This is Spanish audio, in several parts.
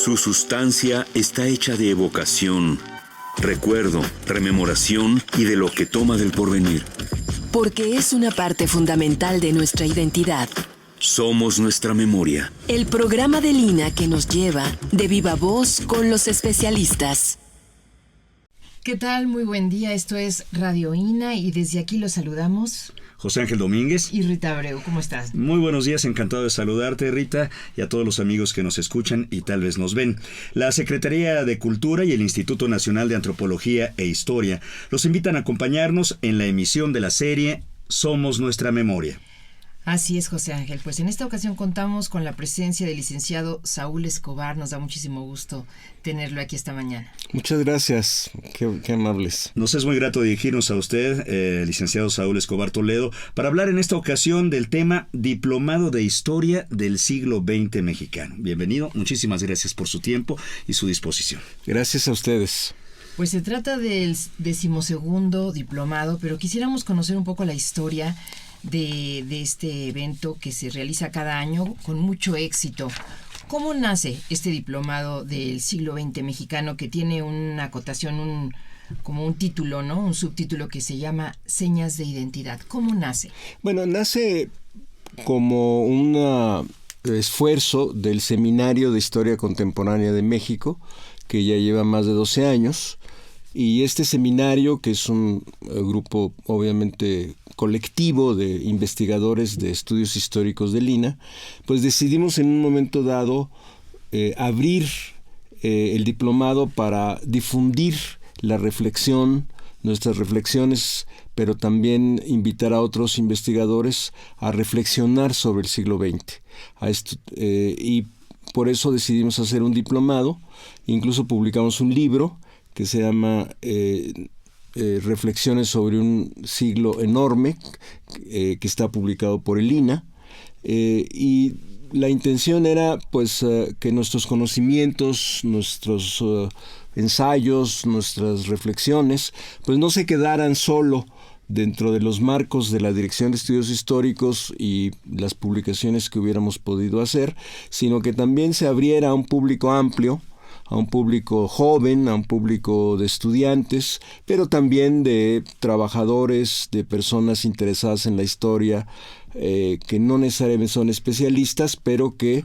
Su sustancia está hecha de evocación, recuerdo, rememoración y de lo que toma del porvenir. Porque es una parte fundamental de nuestra identidad. Somos nuestra memoria. El programa de Lina que nos lleva de viva voz con los especialistas. ¿Qué tal? Muy buen día. Esto es Radio INA y desde aquí los saludamos José Ángel Domínguez y Rita Abreu. ¿Cómo estás? Muy buenos días, encantado de saludarte, Rita, y a todos los amigos que nos escuchan y tal vez nos ven. La Secretaría de Cultura y el Instituto Nacional de Antropología e Historia los invitan a acompañarnos en la emisión de la serie Somos Nuestra Memoria. Así es, José Ángel. Pues en esta ocasión contamos con la presencia del licenciado Saúl Escobar. Nos da muchísimo gusto tenerlo aquí esta mañana. Muchas gracias, qué amables. Nos es muy grato dirigirnos a usted, licenciado Saúl Escobar Toledo, para hablar en esta ocasión del tema Diplomado de Historia del Siglo XX Mexicano. Bienvenido, muchísimas gracias por su tiempo y su disposición. Gracias a ustedes. Pues se trata del 12º diplomado, pero quisiéramos conocer un poco la historia de este evento que se realiza cada año con mucho éxito. ¿Cómo nace este diplomado del siglo XX mexicano que tiene una acotación, como un título, ¿no? Un subtítulo que se llama Señas de Identidad? ¿Cómo nace? Bueno, nace como un esfuerzo del Seminario de Historia Contemporánea de México, que ya lleva más de 12 años, y este seminario, que es un grupo obviamente colectivo de investigadores de estudios históricos de Lina, pues decidimos en un momento dado abrir el diplomado para difundir la reflexión, nuestras reflexiones, pero también invitar a otros investigadores a reflexionar sobre el siglo XX. Y por eso decidimos hacer un diplomado. Incluso publicamos un libro que se llama Reflexiones sobre un siglo enorme, que está publicado por el INA, y la intención era pues que nuestros conocimientos, nuestros ensayos, nuestras reflexiones, pues no se quedaran solo dentro de los marcos de la Dirección de Estudios Históricos y las publicaciones que hubiéramos podido hacer, sino que también se abriera a un público amplio, a un público joven, a un público de estudiantes, pero también de trabajadores, de personas interesadas en la historia, que no necesariamente son especialistas, pero que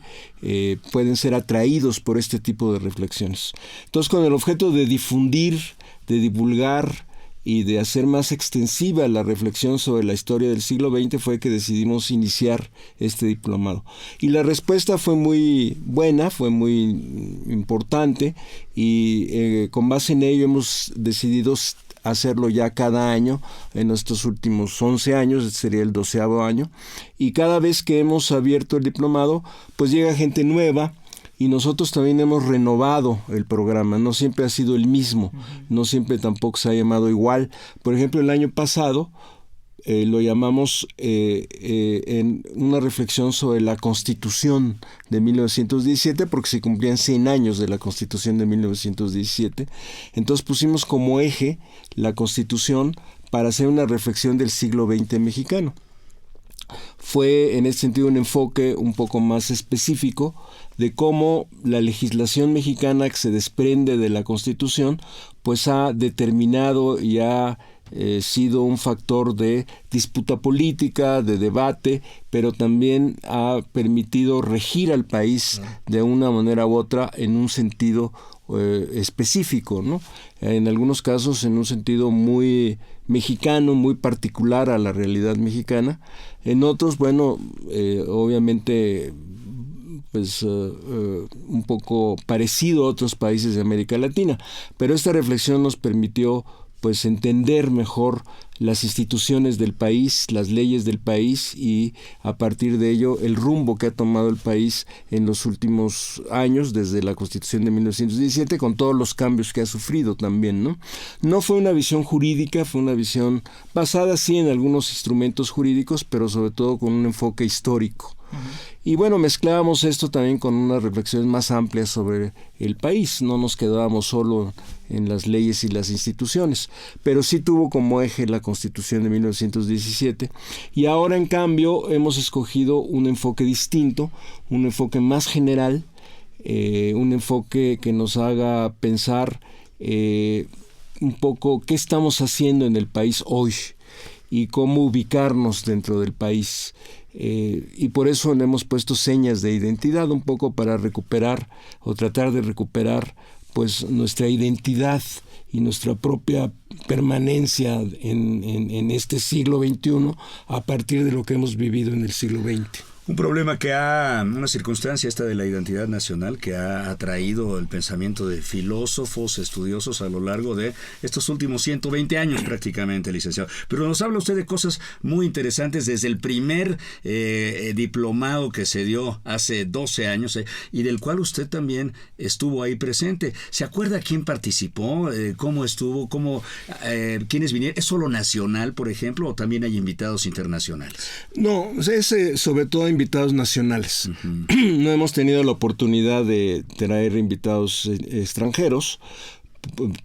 pueden ser atraídos por este tipo de reflexiones. Entonces, con el objeto de difundir, de divulgar y de hacer más extensiva la reflexión sobre la historia del siglo XX, fue que decidimos iniciar este diplomado. Y la respuesta fue muy buena, fue muy importante, y con base en ello hemos decidido hacerlo ya cada año en estos últimos 11 años, este sería el 12º año, y cada vez que hemos abierto el diplomado, pues llega gente nueva. Y nosotros también hemos renovado el programa, no siempre ha sido el mismo, no siempre tampoco se ha llamado igual. Por ejemplo, el año pasado lo llamamos en una reflexión sobre la Constitución de 1917, porque se cumplían 100 años de la Constitución de 1917. Entonces pusimos como eje la Constitución para hacer una reflexión del siglo XX mexicano. Fue en ese sentido un enfoque un poco más específico de cómo la legislación mexicana que se desprende de la Constitución pues ha determinado y ha sido un factor de disputa política, de debate, pero también ha permitido regir al país de una manera u otra en un sentido específico, ¿no? En algunos casos en un sentido muy mexicano, muy particular a la realidad mexicana. En otros, bueno, obviamente pues un poco parecido a otros países de América Latina, pero esta reflexión nos permitió pues entender mejor las instituciones del país, las leyes del país, y a partir de ello el rumbo que ha tomado el país en los últimos años, desde la Constitución de 1917, con todos los cambios que ha sufrido también, ¿no? No fue una visión jurídica, fue una visión basada sí en algunos instrumentos jurídicos, pero sobre todo con un enfoque histórico. Y bueno, mezclábamos esto también con unas reflexiones más amplias sobre el país. No nos quedábamos solo en las leyes y las instituciones, pero sí tuvo como eje la Constitución de 1917. Y ahora, en cambio, hemos escogido un enfoque distinto, un enfoque más general, un enfoque que nos haga pensar un poco qué estamos haciendo en el país hoy y cómo ubicarnos dentro del país. Y por eso le hemos puesto señas de identidad, un poco para recuperar o tratar de recuperar pues nuestra identidad y nuestra propia permanencia en este siglo XXI a partir de lo que hemos vivido en el siglo XX. Un problema una circunstancia esta de la identidad nacional que ha atraído el pensamiento de filósofos, estudiosos a lo largo de estos últimos 120 años prácticamente, licenciado. Pero nos habla usted de cosas muy interesantes desde el primer diplomado que se dio hace 12 años y del cual usted también estuvo ahí presente. ¿Se acuerda quién participó? ¿Cómo estuvo? ¿Quiénes vinieron? ¿Es solo nacional, por ejemplo, o también hay invitados internacionales? No, es sobre todo invitados nacionales. Uh-huh. No hemos tenido la oportunidad de traer invitados extranjeros,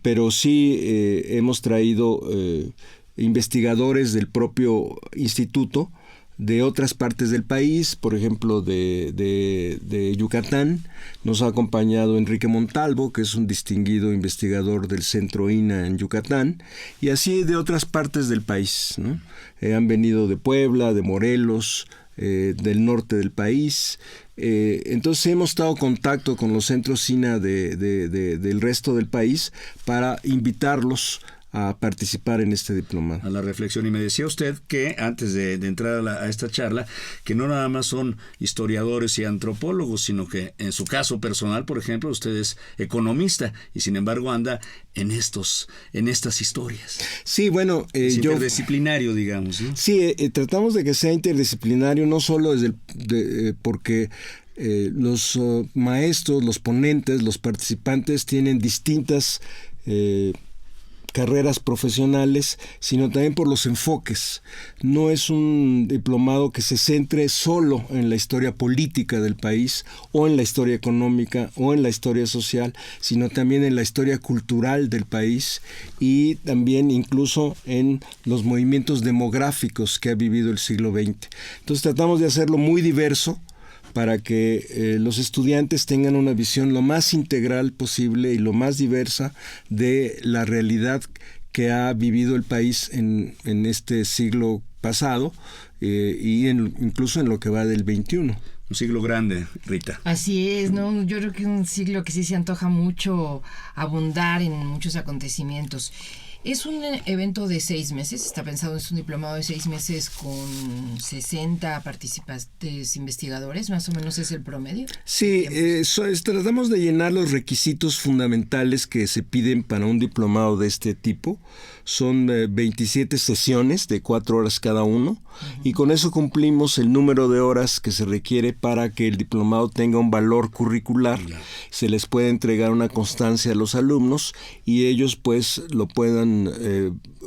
pero sí hemos traído investigadores del propio instituto de otras partes del país, por ejemplo de Yucatán. Nos ha acompañado Enrique Montalvo, que es un distinguido investigador del Centro INA en Yucatán, y así de otras partes del país, ¿no? Han venido de Puebla, de Morelos, del norte del país. Entonces hemos estado en contacto con los centros INA del resto del país para invitarlos a participar en este diplomado. A la reflexión. Y me decía usted que antes de entrar a esta charla, que no nada más son historiadores y antropólogos, sino que en su caso personal, por ejemplo, usted es economista y sin embargo anda en estas historias. Sí, bueno, es interdisciplinario, digamos, ¿no? Sí, tratamos de que sea interdisciplinario, no solo porque los maestros, los ponentes, los participantes tienen distintas carreras profesionales, sino también por los enfoques. No es un diplomado que se centre solo en la historia política del país o en la historia económica o en la historia social, sino también en la historia cultural del país y también incluso en los movimientos demográficos que ha vivido el siglo XX. Entonces tratamos de hacerlo muy diverso para que los estudiantes tengan una visión lo más integral posible y lo más diversa de la realidad que ha vivido el país en este siglo pasado y incluso en lo que va del XXI. Un siglo grande, Rita. Así es, ¿no? Yo creo que un siglo que sí se antoja mucho abundar en muchos acontecimientos. Es un evento de 6 meses, está pensado, es un diplomado de 6 meses con 60 participantes investigadores, más o menos es el promedio. Sí, tratamos de llenar los requisitos fundamentales que se piden para un diplomado de este tipo. Son 27 sesiones de 4 horas cada uno, uh-huh. Y con eso cumplimos el número de horas que se requiere para que el diplomado tenga un valor curricular. Uh-huh. Se les puede entregar una constancia a los alumnos y ellos pues lo puedan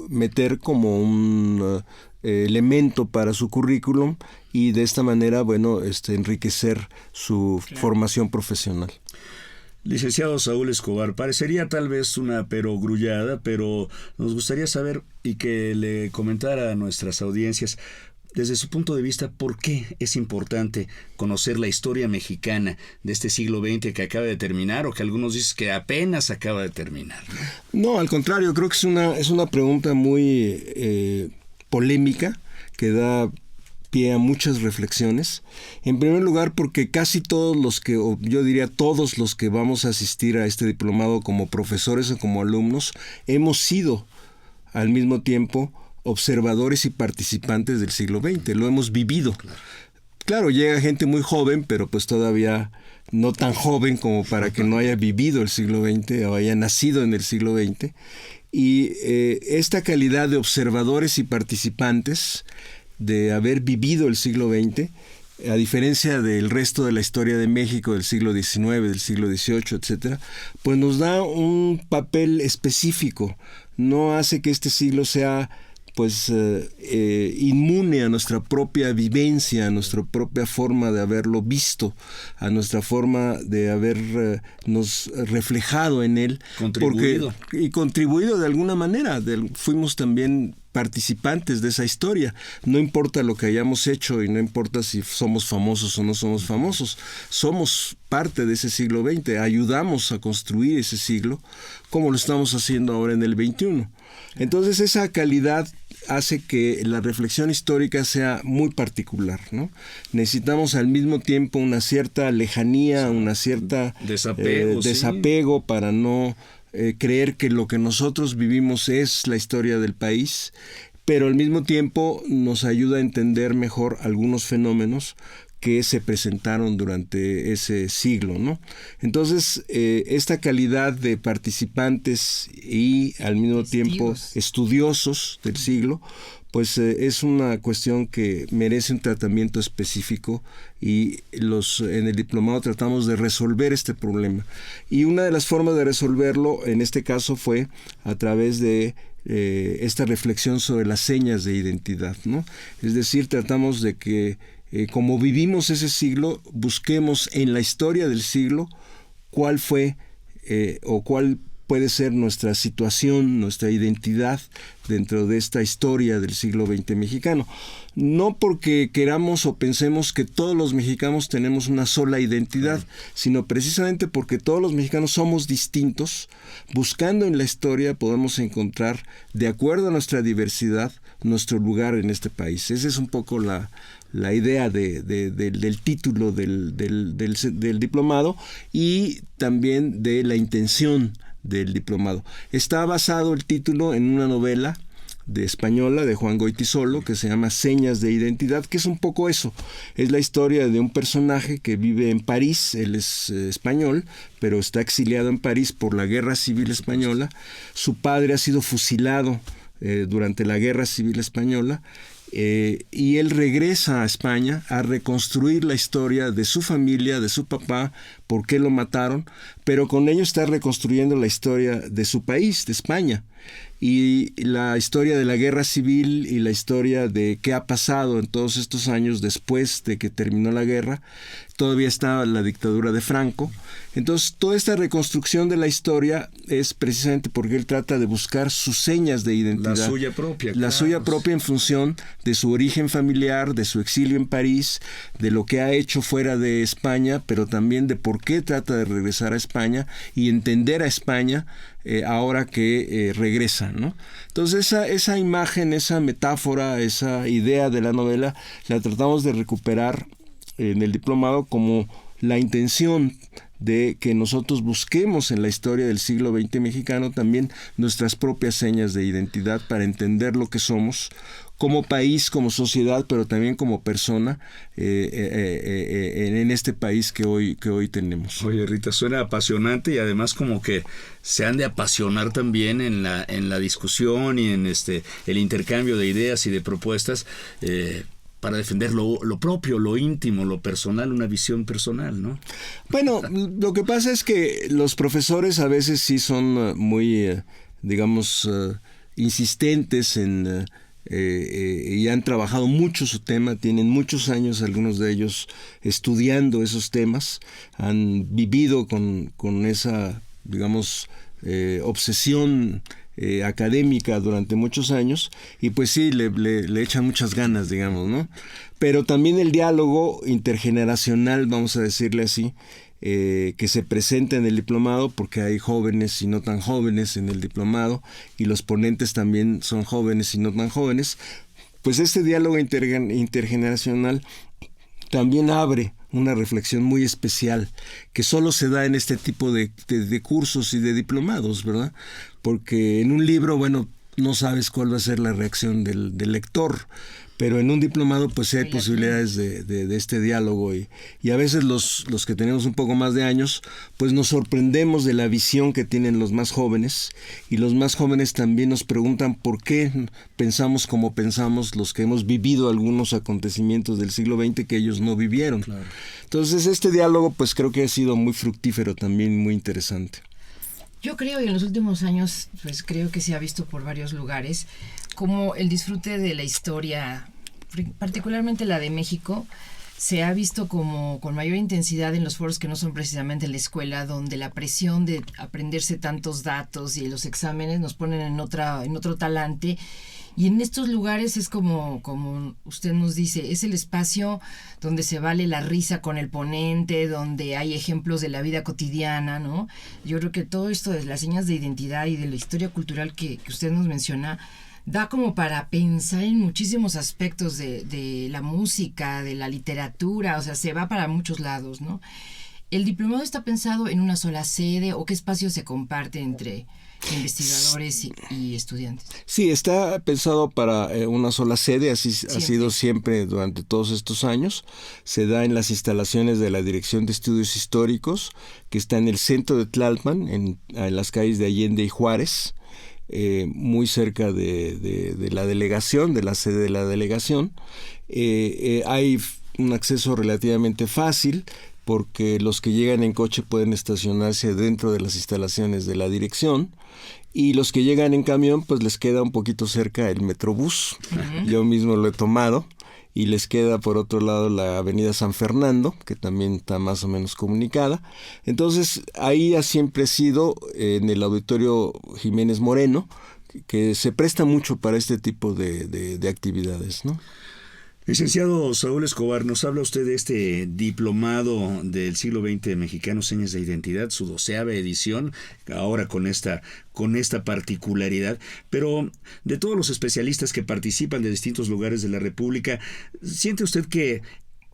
meter como un elemento para su currículum y de esta manera, bueno, enriquecer su formación profesional. Licenciado Saúl Escobar, parecería tal vez una perogrullada, pero nos gustaría saber y que le comentara a nuestras audiencias, desde su punto de vista, ¿por qué es importante conocer la historia mexicana de este siglo XX que acaba de terminar o que algunos dicen que apenas acaba de terminar? No, al contrario, creo que es una pregunta muy polémica que da pie a muchas reflexiones. En primer lugar, porque casi todos los que vamos a asistir a este diplomado como profesores o como alumnos, hemos sido al mismo tiempo observadores y participantes del siglo XX, lo hemos vivido. Claro, llega gente muy joven, pero pues todavía no tan joven como para que no haya vivido el siglo XX o haya nacido en el siglo XX. Y esta calidad de observadores y participantes, de haber vivido el siglo XX, a diferencia del resto de la historia de México del siglo XIX, del siglo XVIII, etcétera, pues nos da un papel específico. No hace que este siglo sea pues inmune a nuestra propia vivencia, a nuestra propia forma de haberlo visto, a nuestra forma de habernos reflejado en él. Contribuido. Y contribuido de alguna manera. Fuimos también participantes de esa historia. No importa lo que hayamos hecho y no importa si somos famosos o no somos famosos, somos parte de ese siglo XX, ayudamos a construir ese siglo como lo estamos haciendo ahora en el XXI. Entonces esa calidad hace que la reflexión histórica sea muy particular, ¿no? Necesitamos al mismo tiempo una cierta lejanía, una cierta desapego para no creer que lo que nosotros vivimos es la historia del país, pero al mismo tiempo nos ayuda a entender mejor algunos fenómenos que se presentaron durante ese siglo, ¿no? Entonces, esta calidad de participantes y al mismo tiempo estudiosos del siglo, pues es una cuestión que merece un tratamiento específico y en el diplomado tratamos de resolver este problema. Y una de las formas de resolverlo en este caso fue a través de esta reflexión sobre las señas de identidad, ¿no? Es decir, tratamos de que como vivimos ese siglo, busquemos en la historia del siglo cuál fue o cuál puede ser nuestra situación, nuestra identidad dentro de esta historia del siglo XX mexicano. No porque queramos o pensemos que todos los mexicanos tenemos una sola identidad, sino precisamente porque todos los mexicanos somos distintos. Buscando en la historia podemos encontrar, de acuerdo a nuestra diversidad, nuestro lugar en este país. Esa es un poco la idea del título del diplomado y también de la intención del diplomado. Está basado el título en una novela española de Juan Goytisolo que se llama Señas de Identidad, que es un poco eso. Es la historia de un personaje que vive en París. Él es español, pero está exiliado en París por la Guerra Civil Española. Su padre ha sido fusilado durante la Guerra Civil Española. Y él regresa a España a reconstruir la historia de su familia, de su papá, por qué lo mataron, pero con ello está reconstruyendo la historia de su país, de España, y la historia de la guerra civil y la historia de qué ha pasado en todos estos años después de que terminó la guerra. Todavía está la dictadura de Franco. Entonces, toda esta reconstrucción de la historia es precisamente porque él trata de buscar sus señas de identidad. La suya propia. La suya propia en función de su origen familiar, de su exilio en París, de lo que ha hecho fuera de España, pero también de por qué trata de regresar a España y entender a España ahora que regresa, ¿no? Entonces, esa imagen, esa metáfora, esa idea de la novela, la tratamos de recuperar en el diplomado como la intención de que nosotros busquemos en la historia del siglo XX mexicano también nuestras propias señas de identidad para entender lo que somos como país, como sociedad, pero también como persona en este país que hoy tenemos. Oye, Rita, suena apasionante y además como que se han de apasionar también en la discusión y en el intercambio de ideas y de propuestas para defender lo propio, lo íntimo, lo personal, una visión personal, ¿no? Bueno, lo que pasa es que los profesores a veces sí son muy, insistentes en... y han trabajado mucho su tema, tienen muchos años algunos de ellos estudiando esos temas, han vivido con esa, obsesión académica durante muchos años y pues sí, le echan muchas ganas, ¿no? Pero también el diálogo intergeneracional, vamos a decirle así, que se presenta en el diplomado, porque hay jóvenes y no tan jóvenes en el diplomado y los ponentes también son jóvenes y no tan jóvenes, pues este diálogo intergeneracional también abre una reflexión muy especial que solo se da en este tipo de cursos y de diplomados, ¿verdad? Porque en un libro, no sabes cuál va a ser la reacción del lector, pero en un diplomado pues sí hay posibilidades de este diálogo y a veces los que tenemos un poco más de años pues nos sorprendemos de la visión que tienen los más jóvenes y los más jóvenes también nos preguntan por qué pensamos como pensamos los que hemos vivido algunos acontecimientos del siglo XX que ellos no vivieron. Claro. Entonces este diálogo pues creo que ha sido muy fructífero también, muy interesante. Yo creo, y en los últimos años, pues creo que se ha visto por varios lugares, como el disfrute de la historia, particularmente la de México, se ha visto como con mayor intensidad en los foros que no son precisamente la escuela, donde la presión de aprenderse tantos datos y los exámenes nos ponen en otro talante. Y en estos lugares es como usted nos dice, es el espacio donde se vale la risa con el ponente, donde hay ejemplos de la vida cotidiana, ¿no? Yo creo que todo esto de las señas de identidad y de la historia cultural que usted nos menciona, da como para pensar en muchísimos aspectos de la música, de la literatura, o sea, se va para muchos lados, ¿no? ¿El diplomado está pensado en una sola sede o qué espacio se comparte entre investigadores y estudiantes? Sí, está pensado para una sola sede, así ha sido siempre durante todos estos años. Se da en las instalaciones de la Dirección de Estudios Históricos, que está en el centro de Tlalpan, en las calles de Allende y Juárez, muy cerca de la delegación, de la sede de la delegación. Hay un acceso relativamente fácil, porque los que llegan en coche pueden estacionarse dentro de las instalaciones de la dirección, y los que llegan en camión pues les queda un poquito cerca el Metrobús. Yo mismo lo he tomado, y les queda por otro lado la avenida San Fernando, que también está más o menos comunicada. Entonces ahí ha siempre sido en el Auditorio Jiménez Moreno, que se presta mucho para este tipo de actividades, ¿no? Licenciado Saúl Escobar, nos habla usted de este diplomado del siglo XX mexicano, Señas de Identidad, su 12ª edición, ahora con esta particularidad, pero de todos los especialistas que participan de distintos lugares de la República, ¿siente usted que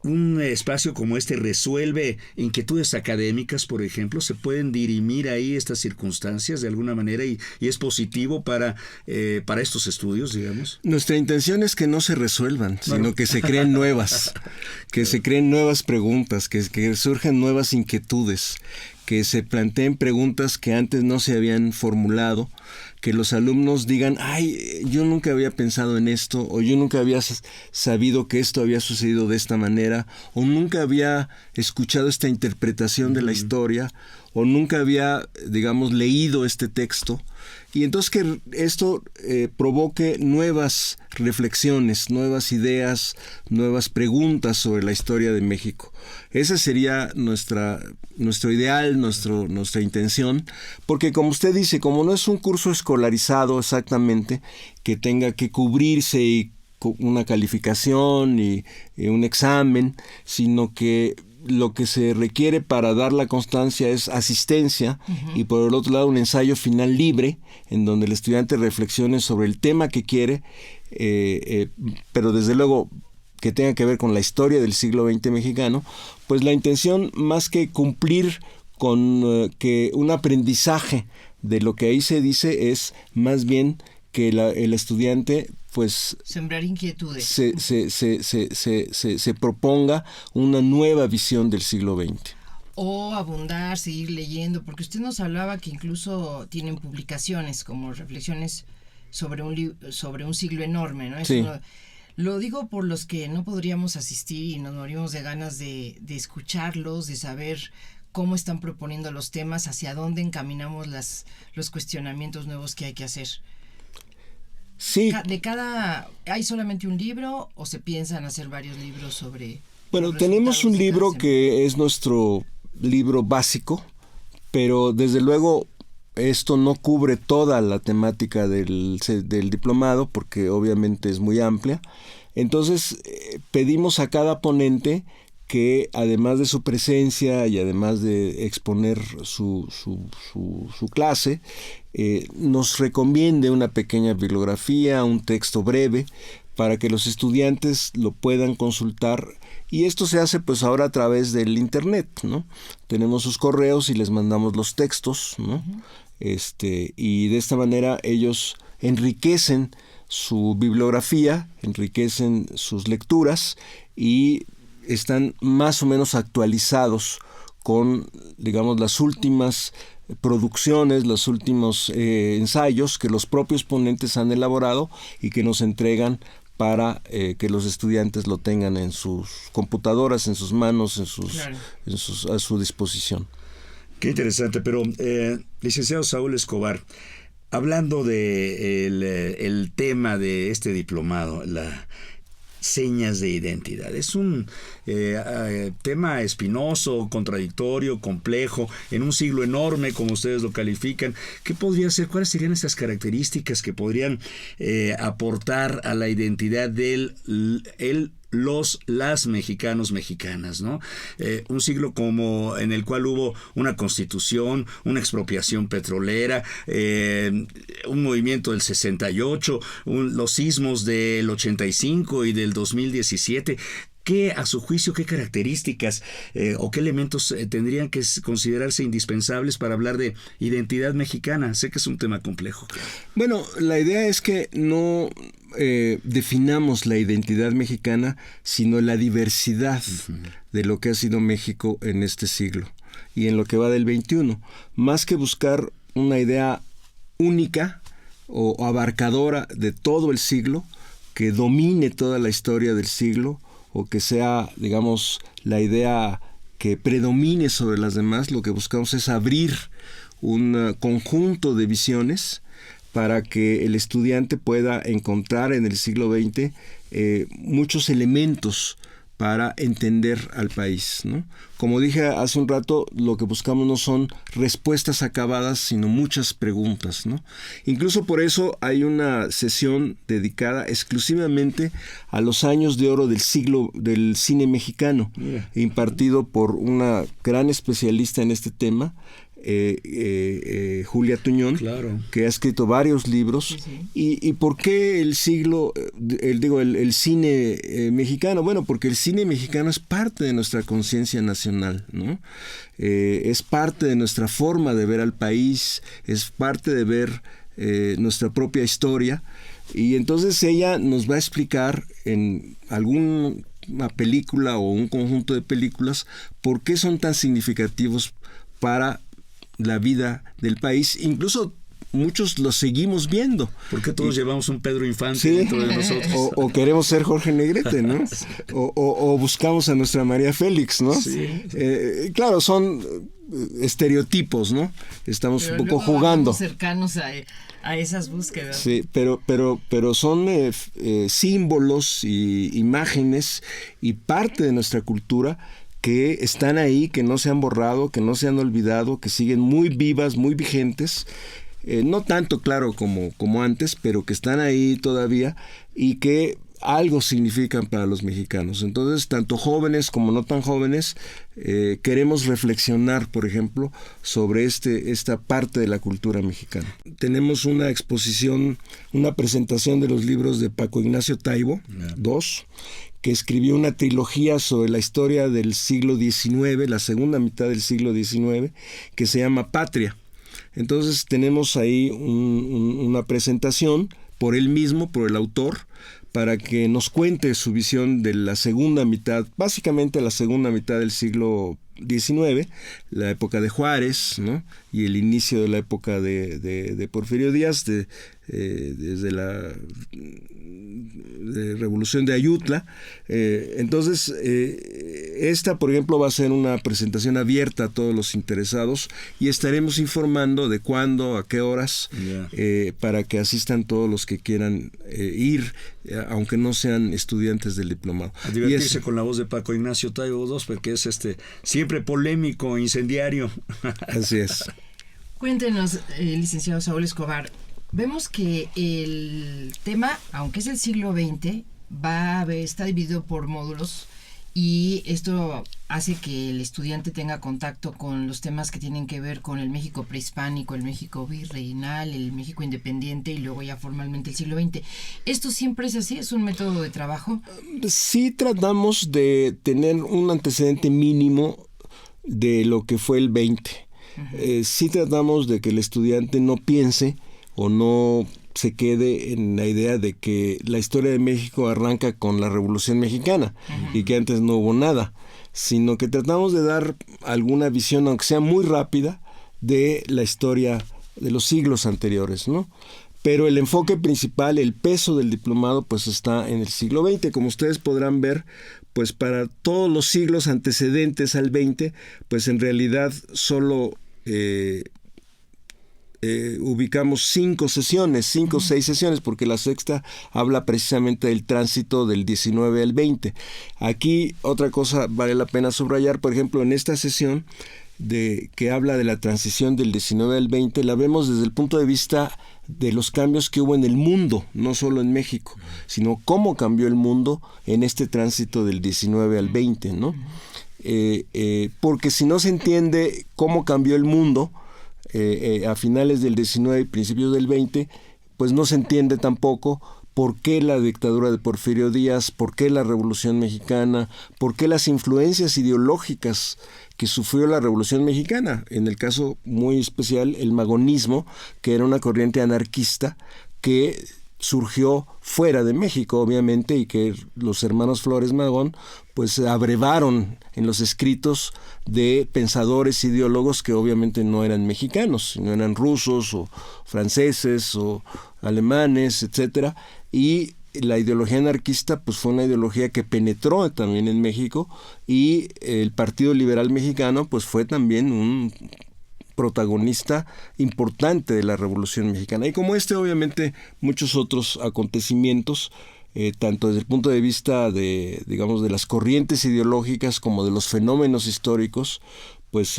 un espacio como este resuelve inquietudes académicas, por ejemplo? ¿Se pueden dirimir ahí estas circunstancias de alguna manera y es positivo para estos estudios, digamos? Nuestra intención es que no se resuelvan, sino que se creen nuevas, que se creen nuevas preguntas, que surjan nuevas inquietudes, que se planteen preguntas que antes no se habían formulado, que los alumnos digan, ay, yo nunca había pensado en esto, o yo nunca había sabido que esto había sucedido de esta manera, o nunca había escuchado esta interpretación de la historia, o nunca había, digamos, leído este texto. Y entonces que esto provoque nuevas reflexiones, nuevas ideas, nuevas preguntas sobre la historia de México. Ese sería nuestro ideal, nuestra intención, porque como usted dice, como no es un curso escolarizado exactamente, que tenga que cubrirse y una calificación y un examen, sino que lo que se requiere para dar la constancia es asistencia, y por el otro lado un ensayo final libre en donde el estudiante reflexione sobre el tema que quiere, pero desde luego que tenga que ver con la historia del siglo XX mexicano. Pues la intención, más que cumplir con que un aprendizaje de lo que ahí se dice, es más bien que el estudiante pues sembrar inquietudes, se proponga una nueva visión del siglo XX. O abundar, seguir leyendo, porque usted nos hablaba que incluso tienen publicaciones como reflexiones sobre un siglo enorme, ¿no? Sí. Lo digo por los que no podríamos asistir y nos morimos de ganas de escucharlos, de saber cómo están proponiendo los temas, hacia dónde encaminamos los cuestionamientos nuevos que hay que hacer. Sí. ¿Hay solamente un libro o se piensan hacer varios libros sobre? Bueno, tenemos un libro que es nuestro libro básico, pero desde luego esto no cubre toda la temática del diplomado, porque obviamente es muy amplia. Entonces pedimos a cada ponente que, además de su presencia y además de exponer su clase, nos recomiende una pequeña bibliografía, un texto breve, para que los estudiantes lo puedan consultar. Y esto se hace pues ahora a través del internet, ¿no? Tenemos sus correos y les mandamos los textos, ¿no? Y de esta manera ellos enriquecen su bibliografía, enriquecen sus lecturas y están más o menos actualizados con, digamos, las últimas producciones, los últimos ensayos que los propios ponentes han elaborado y que nos entregan para que los estudiantes lo tengan en sus computadoras, en sus manos, a su disposición. Qué interesante, pero licenciado Saúl Escobar, hablando de el tema de este diplomado, señas de identidad. Es un tema espinoso, contradictorio, complejo, en un siglo enorme, como ustedes lo califican. ¿Qué podría ser? ¿Cuáles serían esas características que podrían aportar a la identidad las mexicanos, mexicanas, ¿no? Un siglo como en el cual hubo una constitución, una expropiación petrolera, un movimiento del 68, los sismos del 85 y del 2017. ¿Qué, a su juicio, qué características o qué elementos tendrían que considerarse indispensables para hablar de identidad mexicana? Sé que es un tema complejo. Bueno, la idea es que no definamos la identidad mexicana, sino la diversidad de lo que ha sido México en este siglo y en lo que va del 21. Más que buscar una idea única o abarcadora de todo el siglo, que domine toda la historia del siglo, o que sea, digamos, la idea que predomine sobre las demás, lo que buscamos es abrir un conjunto de visiones para que el estudiante pueda encontrar en el siglo XX muchos elementos para entender al país, ¿no? Como dije hace un rato, lo que buscamos no son respuestas acabadas, sino muchas preguntas, ¿no? Incluso por eso hay una sesión dedicada exclusivamente a los años de oro del siglo del cine mexicano, impartido por una gran especialista en este tema, Julia Tuñón, claro, que ha escrito varios libros. Sí. Y ¿por qué el siglo, el cine mexicano? Bueno, porque el cine mexicano es parte de nuestra conciencia nacional, ¿no? Es parte de nuestra forma de ver al país, es parte de ver nuestra propia historia, y entonces ella nos va a explicar en alguna película o un conjunto de películas por qué son tan significativos para la vida del país. Incluso muchos los seguimos viendo. Porque todos llevamos un Pedro Infante, sí, dentro de nosotros. O queremos ser Jorge Negrete, ¿no? O buscamos a nuestra María Félix, ¿no? Sí. Claro, son estereotipos, ¿no? Estamos un poco jugando. Cercanos a esas búsquedas. Sí, pero son símbolos y imágenes y parte de nuestra cultura que están ahí, que no se han borrado, que no se han olvidado, que siguen muy vivas, muy vigentes, no tanto, claro, como antes, pero que están ahí todavía y que algo significan para los mexicanos. Entonces, tanto jóvenes como no tan jóvenes, queremos reflexionar, por ejemplo, sobre esta parte de la cultura mexicana. Tenemos una exposición, una presentación de los libros de Paco Ignacio Taibo, II, que escribió una trilogía sobre la historia del siglo XIX, la segunda mitad del siglo XIX, que se llama Patria. Entonces tenemos ahí una presentación por él mismo, por el autor, para que nos cuente su visión de la segunda mitad, básicamente la segunda mitad del siglo XIX, la época de Juárez, ¿no? Y el inicio de la época de Porfirio Díaz, desde la Revolución de Ayutla. Entonces, esta, por ejemplo, va a ser una presentación abierta a todos los interesados y estaremos informando de cuándo, a qué horas, para que asistan todos los que quieran ir, aunque no sean estudiantes del diplomado. A divertirse con la voz de Paco Ignacio Taibo II, porque es siempre polémico, incendiario. Así es. Cuéntenos, licenciado Saúl Escobar, vemos que el tema, aunque es el siglo XX, está dividido por módulos, y esto hace que el estudiante tenga contacto con los temas que tienen que ver con el México prehispánico, el México virreinal, el México independiente y luego ya formalmente el siglo XX. ¿Esto siempre es así? ¿Es un método de trabajo? Sí, tratamos de tener un antecedente mínimo de lo que fue el 20. Sí tratamos de que el estudiante no piense o no se quede en la idea de que la historia de México arranca con la Revolución Mexicana y que antes no hubo nada, sino que tratamos de dar alguna visión, aunque sea muy rápida, de la historia de los siglos anteriores, ¿no? Pero el enfoque principal, el peso del diplomado, pues está en el siglo XX. Como ustedes podrán ver, pues para todos los siglos antecedentes al XX, pues en realidad solo ubicamos 5 o 6 sesiones, porque la sexta habla precisamente del tránsito del 19 al 20. Aquí otra cosa vale la pena subrayar, por ejemplo, en esta sesión que habla de la transición del 19 al 20, la vemos desde el punto de vista de los cambios que hubo en el mundo, no solo en México, sino cómo cambió el mundo en este tránsito del 19 al 20, ¿no? Porque si no se entiende cómo cambió el mundo a finales del 19 y principios del 20, pues no se entiende tampoco por qué la dictadura de Porfirio Díaz, por qué la Revolución Mexicana, por qué las influencias ideológicas que sufrió la Revolución Mexicana. En el caso muy especial, el magonismo, que era una corriente anarquista que surgió fuera de México, obviamente, y que los hermanos Flores Magón pues abrevaron en los escritos de pensadores, ideólogos que obviamente no eran mexicanos, sino eran rusos o franceses o alemanes, etcétera, y la ideología anarquista pues fue una ideología que penetró también en México, y el Partido Liberal Mexicano pues fue también un protagonista importante de la Revolución Mexicana. Y como obviamente muchos otros acontecimientos, tanto desde el punto de vista de, digamos, de las corrientes ideológicas como de los fenómenos históricos, pues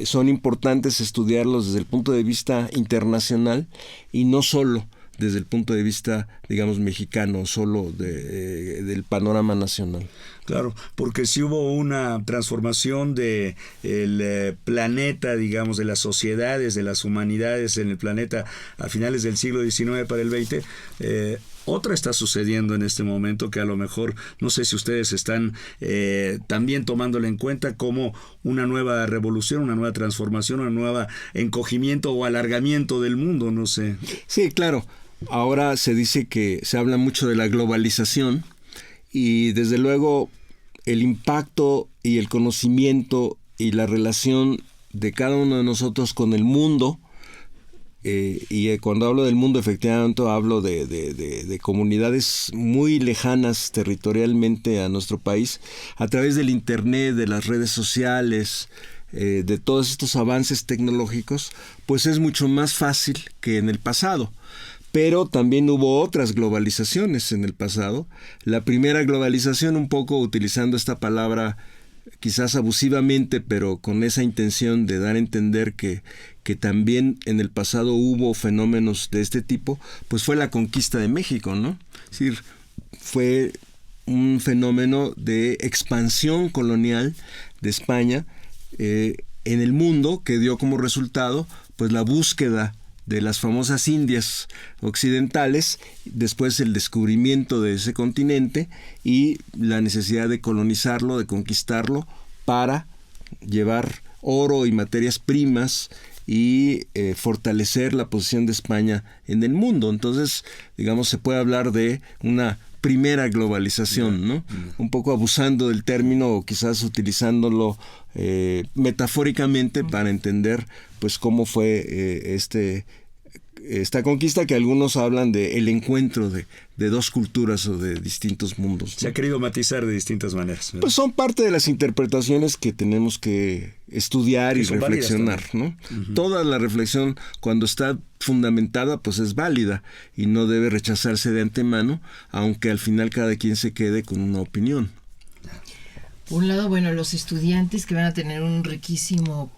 son importantes estudiarlos desde el punto de vista internacional y no solo desde el punto de vista, digamos, mexicano, solo del panorama nacional. Claro, porque si hubo una transformación de el planeta, digamos, de las sociedades, de las humanidades en el planeta a finales del siglo XIX para el XX, otra está sucediendo en este momento que a lo mejor, no sé si ustedes están también tomándola en cuenta como una nueva revolución, una nueva transformación, un nuevo encogimiento o alargamiento del mundo, no sé. Sí, claro. Ahora se dice que se habla mucho de la globalización y desde luego el impacto y el conocimiento y la relación de cada uno de nosotros con el mundo, y cuando hablo del mundo efectivamente hablo de comunidades muy lejanas territorialmente a nuestro país, a través del internet, de las redes sociales, de todos estos avances tecnológicos, pues es mucho más fácil que en el pasado. Pero también hubo otras globalizaciones en el pasado. La primera globalización, un poco utilizando esta palabra quizás abusivamente, pero con esa intención de dar a entender que también en el pasado hubo fenómenos de este tipo, pues fue la conquista de México, ¿no? Es decir, fue un fenómeno de expansión colonial de España en el mundo, que dio como resultado pues la búsqueda de las famosas Indias occidentales, después el descubrimiento de ese continente y la necesidad de colonizarlo, de conquistarlo para llevar oro y materias primas y fortalecer la posición de España en el mundo. Entonces, digamos, se puede hablar de una primera globalización, ¿no? Un poco abusando del término o quizás utilizándolo metafóricamente para entender pues cómo fue esta conquista, que algunos hablan de el encuentro de dos culturas o de distintos mundos, ¿no? Se ha querido matizar de distintas maneras, ¿no? Pues son parte de las interpretaciones que tenemos que estudiar y reflexionar, ¿no? Uh-huh. Toda la reflexión, cuando está fundamentada, pues es válida y no debe rechazarse de antemano, aunque al final cada quien se quede con una opinión. Por un lado, bueno, los estudiantes que van a tener un riquísimo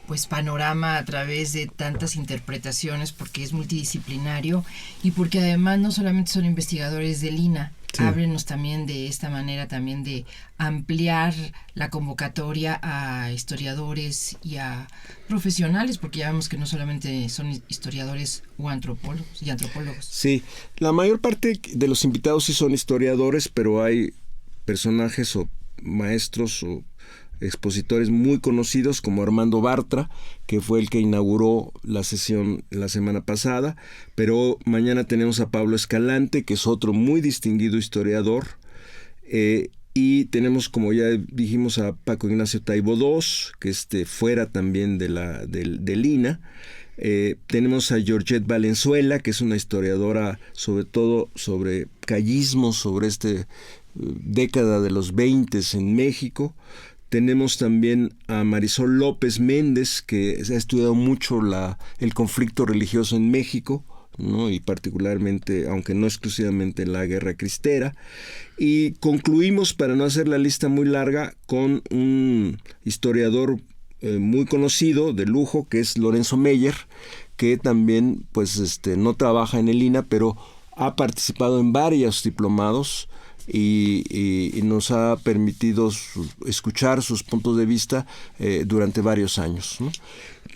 pues panorama a través de tantas interpretaciones, porque es multidisciplinario y porque además no solamente son investigadores del INA, sí. Háblenos también de esta manera también de ampliar la convocatoria a historiadores y a profesionales, porque ya vemos que no solamente son historiadores o antropólogos y antropólogos. Sí, la mayor parte de los invitados sí son historiadores, pero hay personajes o maestros o expositores muy conocidos como Armando Bartra, que fue el que inauguró la sesión la semana pasada, pero mañana tenemos a Pablo Escalante, que es otro muy distinguido historiador, y tenemos, como ya dijimos, a Paco Ignacio Taibo II, que fuera también del INA. Tenemos a Georgette Valenzuela, que es una historiadora sobre todo sobre callismo, sobre década de los 20 en México. Tenemos también a Marisol López Méndez, que ha estudiado mucho el conflicto religioso en México, ¿no? Y particularmente, aunque no exclusivamente, la Guerra Cristera. Y concluimos, para no hacer la lista muy larga, con un historiador muy conocido, de lujo, que es Lorenzo Meyer, que también pues no trabaja en el INA, pero ha participado en varios diplomados y nos ha permitido escuchar sus puntos de vista durante varios años, ¿no?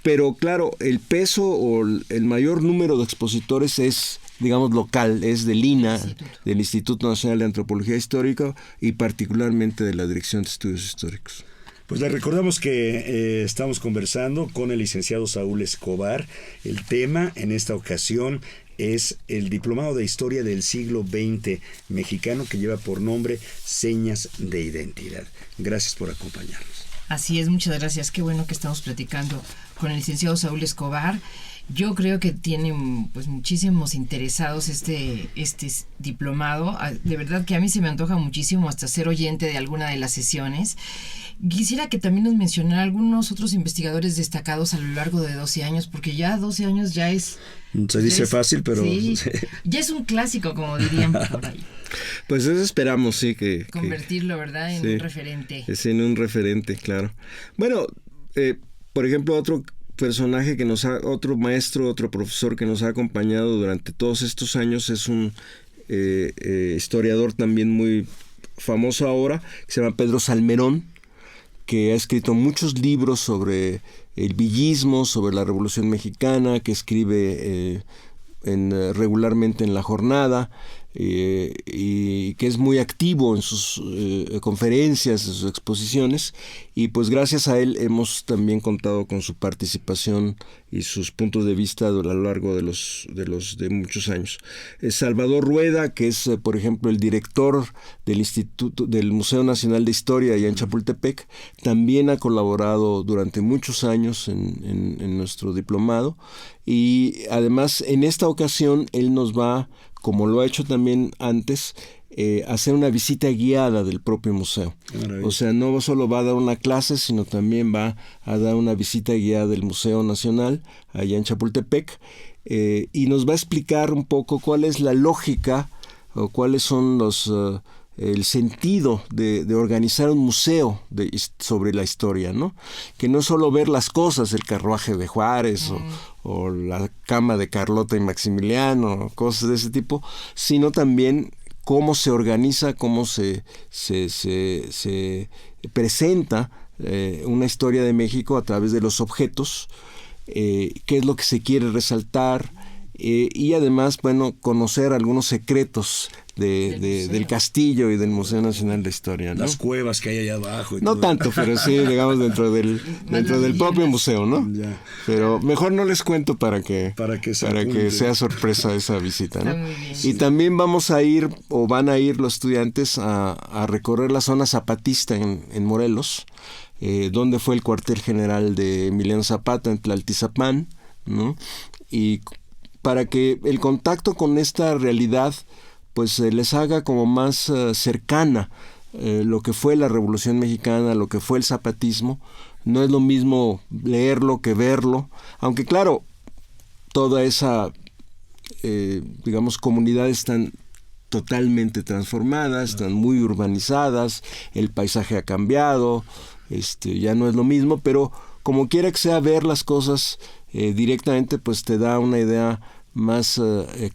Pero claro, el peso o el mayor número de expositores es, digamos, local, es del INA, del Instituto Nacional de Antropología Histórica y particularmente de la Dirección de Estudios Históricos. Pues les recordamos que estamos conversando con el licenciado Saúl Escobar. El tema en esta ocasión es el Diplomado de Historia del Siglo XX mexicano, que lleva por nombre Señas de Identidad. Gracias por acompañarnos. Así es, muchas gracias. Qué bueno que estamos platicando con el licenciado Saúl Escobar. Yo creo que tienen pues muchísimos interesados este diplomado. De verdad que a mí se me antoja muchísimo hasta ser oyente de alguna de las sesiones. Quisiera que también nos mencionara algunos otros investigadores destacados a lo largo de 12 años, porque ya 12 años ya es... Se dice fácil, pero... Sí, ya es un clásico, como dirían por ahí. Pues eso esperamos, sí, que... Convertirlo, ¿verdad?, en un referente. Es en un referente, claro. Bueno, por ejemplo, otro personaje otro maestro, otro profesor que nos ha acompañado durante todos estos años es un historiador también muy famoso ahora, que se llama Pedro Salmerón, que ha escrito muchos libros sobre el villismo, sobre la Revolución Mexicana, que escribe regularmente en La Jornada, y que es muy activo en sus conferencias, en sus exposiciones, y pues gracias a él hemos también contado con su participación y sus puntos de vista a lo largo de muchos años. Salvador Rueda, que es por ejemplo el director del Museo Nacional de Historia allá en Chapultepec, también ha colaborado durante muchos años en nuestro diplomado, y además en esta ocasión él nos va, como lo ha hecho también antes, hacer una visita guiada del propio museo. O sea, no solo va a dar una clase, sino también va a dar una visita guiada del Museo Nacional allá en Chapultepec, y nos va a explicar un poco cuál es la lógica o cuáles son el sentido de organizar un museo sobre la historia, ¿no? Que no es solo ver las cosas, el carruaje de Juárez o la cama de Carlota y Maximiliano, cosas de ese tipo, sino también cómo se organiza, cómo se presenta una historia de México a través de los objetos, qué es lo que se quiere resaltar, y además, bueno, conocer algunos secretos del castillo y del Museo Nacional de Historia, ¿no? Las cuevas que hay allá abajo. No tanto, pero sí, digamos, dentro del propio museo, ¿no? Ya. Pero mejor no les cuento para que sea sorpresa esa visita, ¿no? Y también vamos a ir, o van a ir los estudiantes a recorrer la zona zapatista en Morelos, donde fue el cuartel general de Emiliano Zapata en Tlaltizapán, ¿no? Y para que el contacto con esta realidad pues les haga como más cercana lo que fue la Revolución Mexicana, lo que fue el zapatismo. No es lo mismo leerlo que verlo, aunque claro, toda esa digamos comunidades están totalmente transformadas, están muy urbanizadas, el paisaje ha cambiado, ya no es lo mismo, pero como quiera que sea, ver las cosas directamente pues te da una idea más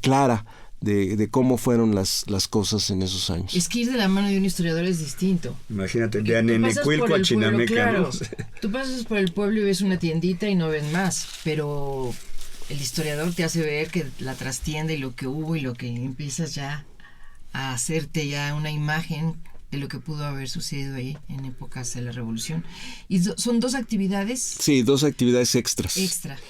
clara de cómo fueron las cosas en esos años. Es que ir de la mano de un historiador es distinto. Imagínate, de Anenecuilco a Chinameca. Claro, tú pasas por el pueblo y ves una tiendita y no ves más, pero el historiador te hace ver que la trastienda y lo que hubo y lo que empiezas ya a hacerte ya una imagen de lo que pudo haber sucedido ahí en épocas de la Revolución. ¿Y son dos actividades? Sí, dos actividades extras.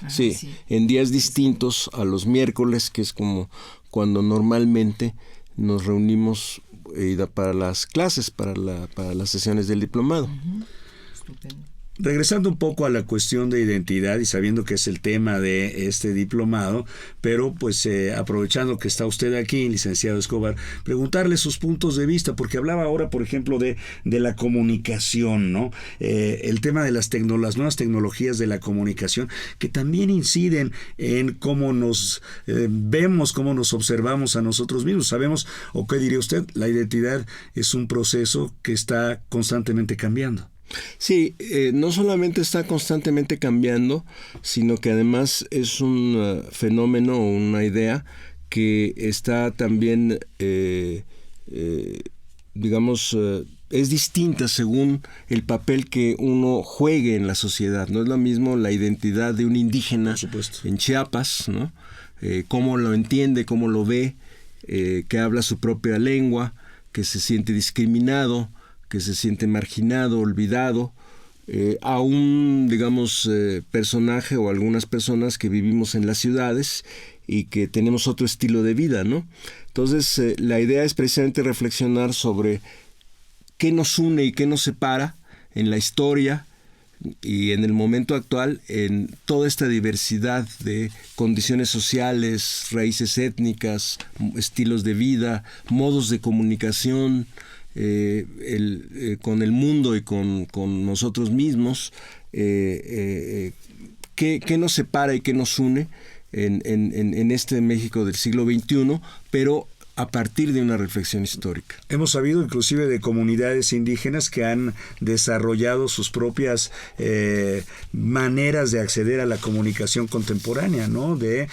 Sí, en días distintos a los miércoles, que es como cuando normalmente nos reunimos para las clases, para las sesiones del diplomado. Estupendo. regresando un poco a la cuestión de identidad y sabiendo que es el tema de este diplomado, pero pues aprovechando que está usted aquí, licenciado Escobar, preguntarle sus puntos de vista, porque hablaba ahora, por ejemplo, de la comunicación, ¿no? El tema de las nuevas tecnologías de la comunicación, que también inciden en cómo nos vemos, cómo nos observamos a nosotros mismos. Sabemos, o qué diría usted, la identidad es un proceso que está constantemente cambiando. Sí, no solamente está constantemente cambiando, sino que además es un fenómeno, una idea que está también, digamos, es distinta según el papel que uno juegue en la sociedad. No es lo mismo la identidad de un indígena en Chiapas, ¿no? Cómo lo entiende, cómo lo ve, que habla su propia lengua, que se siente discriminado, que se siente marginado, olvidado, a un, digamos, personaje o algunas personas que vivimos en las ciudades y que tenemos otro estilo de vida, ¿no? Entonces, la idea es precisamente reflexionar sobre qué nos une y qué nos separa en la historia y en el momento actual, en toda esta diversidad de condiciones sociales, raíces étnicas, estilos de vida, modos de comunicación, con el mundo y con nosotros mismos, qué nos separa y qué nos une en este México del siglo XXI, pero a partir de una reflexión histórica. Hemos sabido inclusive de comunidades indígenas que han desarrollado sus propias maneras de acceder a la comunicación contemporánea, ¿no? De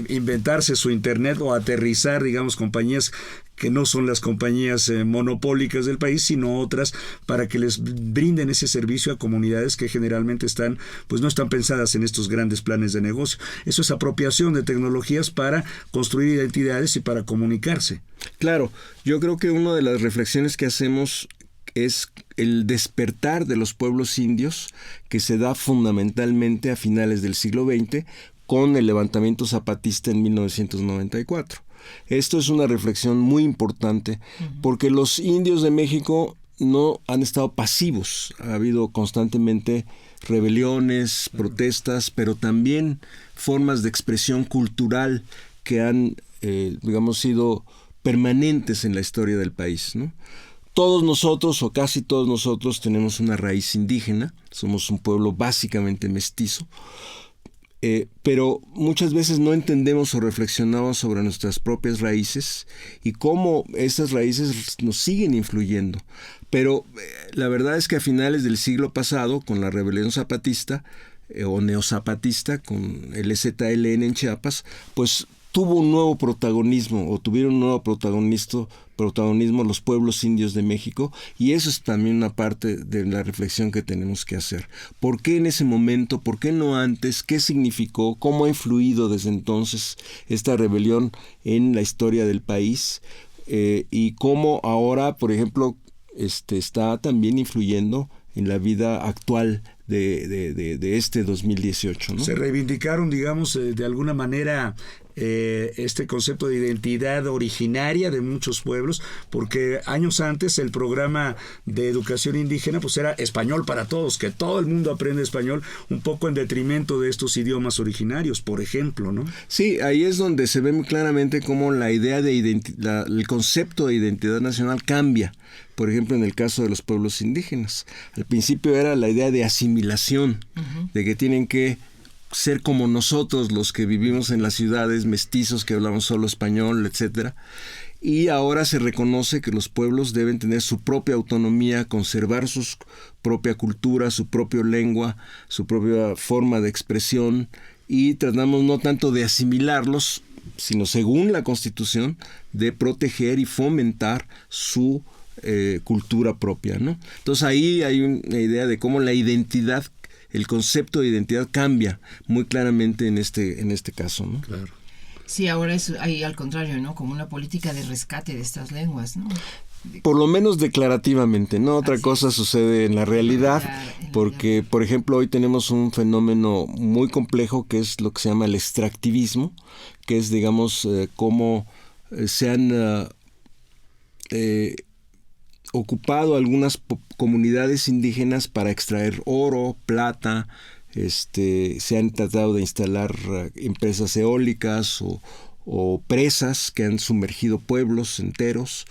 inventarse su internet o aterrizar, digamos, compañías que no son las compañías monopólicas del país, sino otras, para que les brinden ese servicio a comunidades que generalmente no están pensadas en estos grandes planes de negocio. Eso es apropiación de tecnologías para construir identidades y para comunicarse. Claro, yo creo que una de las reflexiones que hacemos es el despertar de los pueblos indios, que se da fundamentalmente a finales del siglo XX con el levantamiento zapatista en 1994. Esto es una reflexión muy importante porque los indios de México no han estado pasivos. Ha habido constantemente rebeliones, protestas, pero también formas de expresión cultural que han, digamos, sido permanentes en la historia del país, ¿no? Todos nosotros, o casi todos nosotros, tenemos una raíz indígena. Somos un pueblo básicamente mestizo. Pero muchas veces no entendemos o reflexionamos sobre nuestras propias raíces y cómo estas raíces nos siguen influyendo. Pero la verdad es que a finales del siglo pasado, con la rebelión zapatista o neozapatista, con el EZLN en Chiapas, pues tuvo un nuevo protagonismo, o tuvieron un nuevo protagonismo los pueblos indios de México, y eso es también una parte de la reflexión que tenemos que hacer. ¿Por qué en ese momento? ¿Por qué no antes? ¿Qué significó? ¿Cómo ha influido desde entonces esta rebelión en la historia del país? Y cómo ahora, por ejemplo, está también influyendo en la vida actual de este 2018, ¿no? Se reivindicaron, digamos, de alguna manera este concepto de identidad originaria de muchos pueblos, porque años antes el programa de educación indígena pues era español para todos, que todo el mundo aprende español, un poco en detrimento de estos idiomas originarios, por ejemplo, ¿no? Sí, ahí es donde se ve muy claramente cómo la idea de el concepto de identidad nacional cambia. Por ejemplo, en el caso de los pueblos indígenas, al principio era la idea de asimilación, de que tienen que ser como nosotros los que vivimos en las ciudades, mestizos que hablamos solo español, etcétera. Y ahora se reconoce que los pueblos deben tener su propia autonomía, conservar su propia cultura, su propia lengua, su propia forma de expresión, y tratamos no tanto de asimilarlos, sino según la Constitución, de proteger y fomentar su cultura propia, ¿no? Entonces ahí hay una idea de cómo la identidad, el concepto de identidad cambia muy claramente en este caso, ¿no? Claro. Sí, ahora es ahí al contrario, ¿no? Como una política de rescate de estas lenguas, ¿no? Por lo menos declarativamente, ¿no? Otra cosa sucede en la realidad, porque, por ejemplo, hoy tenemos un fenómeno muy complejo que es lo que se llama el extractivismo, que es, digamos, cómo se han ocupado algunas comunidades indígenas para extraer oro, plata. Se han tratado de instalar empresas eólicas o presas que han sumergido pueblos enteros,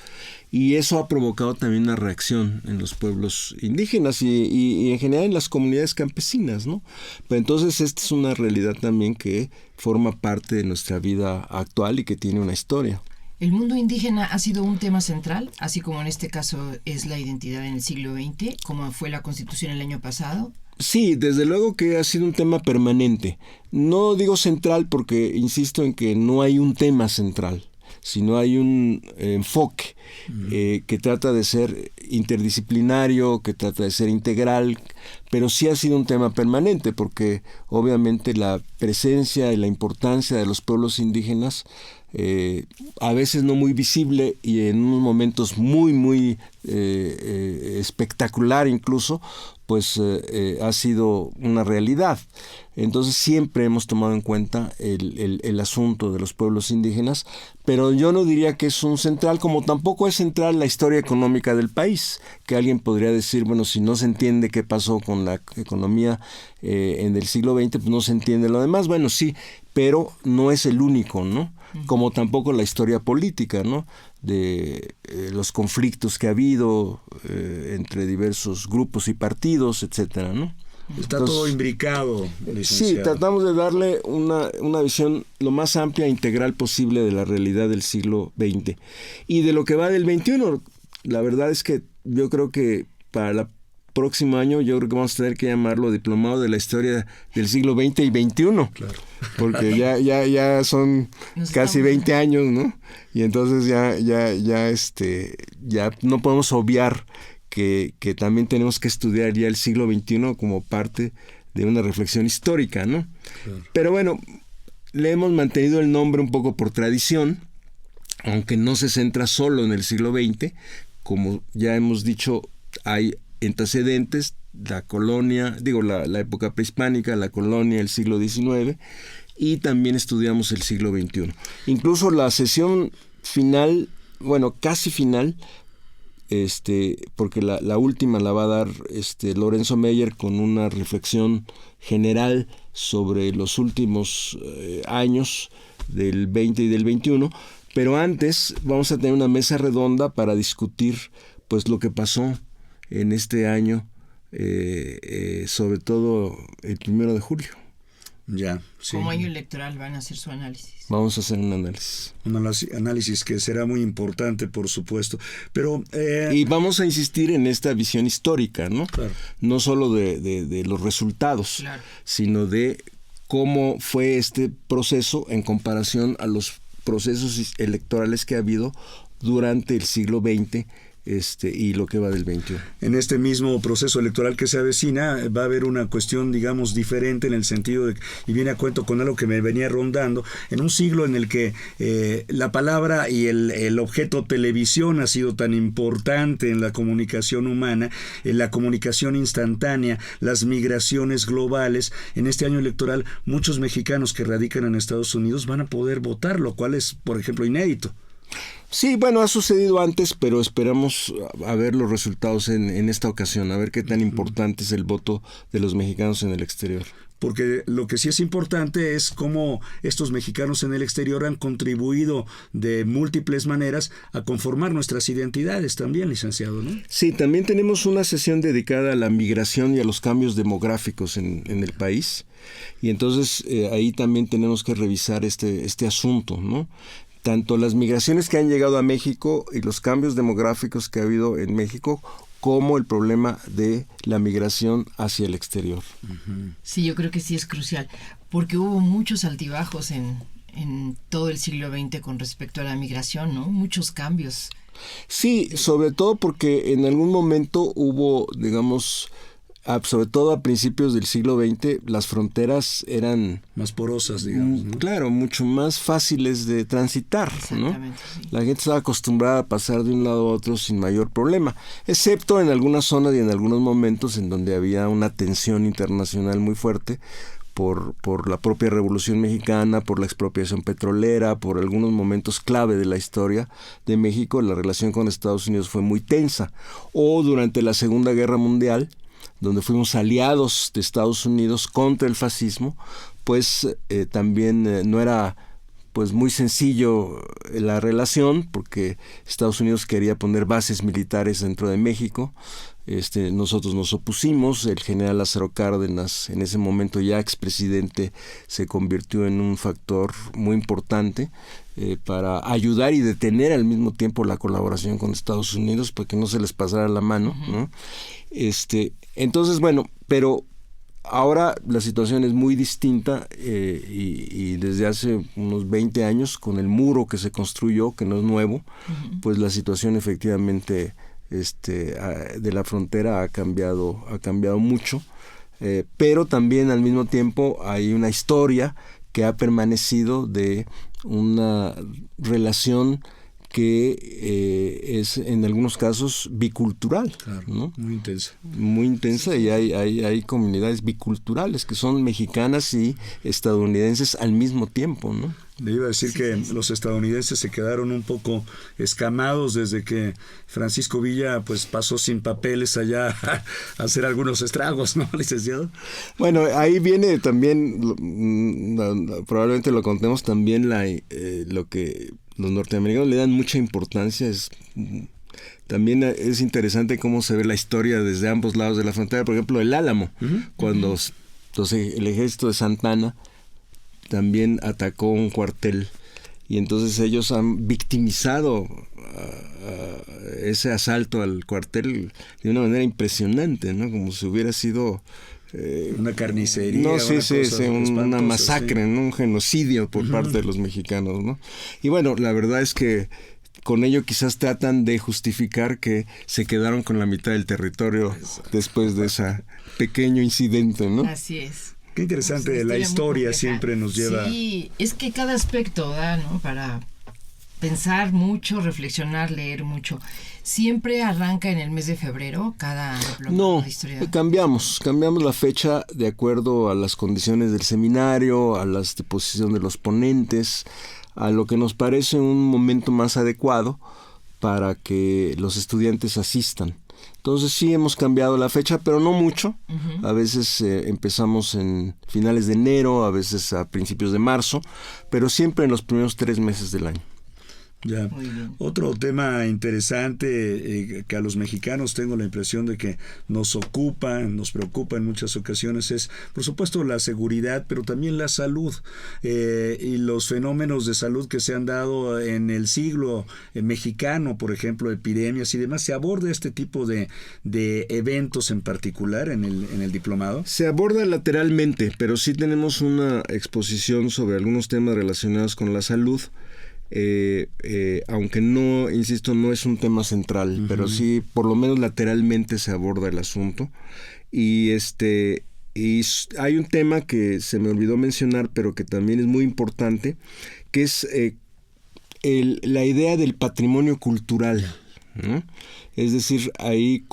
y eso ha provocado también una reacción en los pueblos indígenas y en general en las comunidades campesinas, ¿no? Pero entonces esta es una realidad también que forma parte de nuestra vida actual y que tiene una historia. ¿El mundo indígena ha sido un tema central, así como en este caso es la identidad en el siglo XX, como fue la Constitución el año pasado? Sí, desde luego que ha sido un tema permanente. No digo central porque insisto en que no hay un tema central, sino hay un enfoque que trata de ser interdisciplinario, que trata de ser integral, pero sí ha sido un tema permanente porque obviamente la presencia y la importancia de los pueblos indígenas, a veces no muy visible y en unos momentos muy espectacular incluso, pues ha sido una realidad. Entonces siempre hemos tomado en cuenta el asunto de los pueblos indígenas, pero yo no diría que es un central, como tampoco es central la historia económica del país, que alguien podría decir, bueno, si no se entiende qué pasó con la economía en el siglo XX, pues no se entiende lo demás. Bueno, sí, pero no es el único, ¿no? Como tampoco la historia política, ¿no? De los conflictos que ha habido entre diversos grupos y partidos, etcétera, ¿no? Está todo imbricado, licenciado. Sí, tratamos de darle una visión lo más amplia e integral posible de la realidad del siglo XX y de lo que va del XXI. La verdad es que yo creo que para el próximo año yo creo que vamos a tener que llamarlo Diplomado de la Historia del siglo XX y XXI. Claro. Porque ya son casi 20 años, ¿no? Y entonces ya no podemos obviar que también tenemos que estudiar ya el siglo XXI como parte de una reflexión histórica, ¿no? Claro. Pero bueno, le hemos mantenido el nombre un poco por tradición, aunque no se centra solo en el siglo XX. Como ya hemos dicho, hay antecedentes, la colonia, la época prehispánica, la colonia, el siglo XIX, y también estudiamos el siglo XXI. Incluso la sesión final, casi final, porque la última la va a dar Lorenzo Meyer con una reflexión general sobre los últimos años del 20 y del 21, pero antes vamos a tener una mesa redonda para discutir pues lo que pasó en este año, sobre todo el 1 de julio. Ya, sí. Como año electoral van a hacer su análisis. Vamos a hacer un análisis. Un análisis que será muy importante, por supuesto. Pero y vamos a insistir en esta visión histórica, ¿no? Claro. No solo de los resultados, claro, sino de cómo fue este proceso en comparación a los procesos electorales que ha habido durante el siglo XX. Y lo que va del 21. En este mismo proceso electoral que se avecina va a haber una cuestión, digamos, diferente en el sentido de, y viene a cuento con algo que me venía rondando, en un siglo en el que la palabra y el objeto televisión ha sido tan importante en la comunicación humana, en la comunicación instantánea, las migraciones globales. En este año electoral muchos mexicanos que radican en Estados Unidos van a poder votar, lo cual es, por ejemplo, inédito. Sí, ha sucedido antes, pero esperamos a ver los resultados en esta ocasión, a ver qué tan importante es el voto de los mexicanos en el exterior. Porque lo que sí es importante es cómo estos mexicanos en el exterior han contribuido de múltiples maneras a conformar nuestras identidades también, licenciado, ¿no? Sí, también tenemos una sesión dedicada a la migración y a los cambios demográficos en el país, y entonces ahí también tenemos que revisar este asunto, ¿no? Tanto las migraciones que han llegado a México y los cambios demográficos que ha habido en México, como el problema de la migración hacia el exterior. Sí, yo creo que sí es crucial, porque hubo muchos altibajos en todo el siglo XX con respecto a la migración, ¿no? Muchos cambios. Sí, sobre todo porque en algún momento hubo, digamos, sobre todo a principios del siglo XX, las fronteras eran más porosas, digamos, ¿no? Claro, mucho más fáciles de transitar, ¿no? Sí. La gente estaba acostumbrada a pasar de un lado a otro sin mayor problema, excepto en algunas zonas y en algunos momentos en donde había una tensión internacional muy fuerte, por la propia Revolución Mexicana, por la expropiación petrolera, por algunos momentos clave de la historia de México, la relación con Estados Unidos fue muy tensa. O durante la Segunda Guerra Mundial, donde fuimos aliados de Estados Unidos contra el fascismo, pues también no era pues muy sencillo la relación, porque Estados Unidos quería poner bases militares dentro de México. Nosotros nos opusimos. El general Lázaro Cárdenas, en ese momento ya expresidente, se convirtió en un factor muy importante para ayudar y detener al mismo tiempo la colaboración con Estados Unidos, para que no se les pasara la mano, ¿no? Entonces, bueno, pero ahora la situación es muy distinta y desde hace unos 20 años, con el muro que se construyó, que no es nuevo, pues la situación efectivamente de la frontera ha cambiado mucho, pero también al mismo tiempo hay una historia que ha permanecido de una relación que es en algunos casos bicultural, claro, ¿no? Muy intensa. Y hay comunidades biculturales que son mexicanas y estadounidenses al mismo tiempo, ¿no? Le iba a decir que los estadounidenses se quedaron un poco escamados desde que Francisco Villa pues pasó sin papeles allá a hacer algunos estragos, ¿no, licenciado? Bueno, ahí viene también, probablemente lo contemos también, lo que los norteamericanos le dan mucha importancia. También es interesante cómo se ve la historia desde ambos lados de la frontera. Por ejemplo, el Álamo, cuando el ejército de Santa Anna también atacó un cuartel, y entonces ellos han victimizado ese asalto al cuartel de una manera impresionante, ¿no? Como si hubiera sido una carnicería, una masacre, ¿no? Un genocidio por parte de los mexicanos, ¿no? Y bueno, la verdad es que con ello quizás tratan de justificar que se quedaron con la mitad del territorio después de ese pequeño incidente, ¿no? Así es. Qué interesante, la historia siempre nos lleva... Sí, es que cada aspecto da, ¿no? Para pensar mucho, reflexionar, leer mucho. ¿Siempre arranca en el mes de febrero cada No, de historia? cambiamos la fecha de acuerdo a las condiciones del seminario, a la disposición de los ponentes, a lo que nos parece un momento más adecuado para que los estudiantes asistan. Entonces sí hemos cambiado la fecha, pero no mucho. A veces empezamos en finales de enero, a veces a principios de marzo, pero siempre en los primeros 3 meses del año. Ya. Otro tema interesante que a los mexicanos tengo la impresión de que nos preocupa en muchas ocasiones es, por supuesto, la seguridad, pero también la salud y los fenómenos de salud que se han dado en el siglo mexicano, por ejemplo, epidemias y demás. ¿Se aborda este tipo de eventos en particular en el diplomado? Se aborda lateralmente, pero sí tenemos una exposición sobre algunos temas relacionados con la salud. Aunque no, insisto, no es un tema central, pero sí, por lo menos lateralmente se aborda el asunto. Y hay un tema que se me olvidó mencionar, pero que también es muy importante, que es la idea del patrimonio cultural, ¿no? Es decir, ahí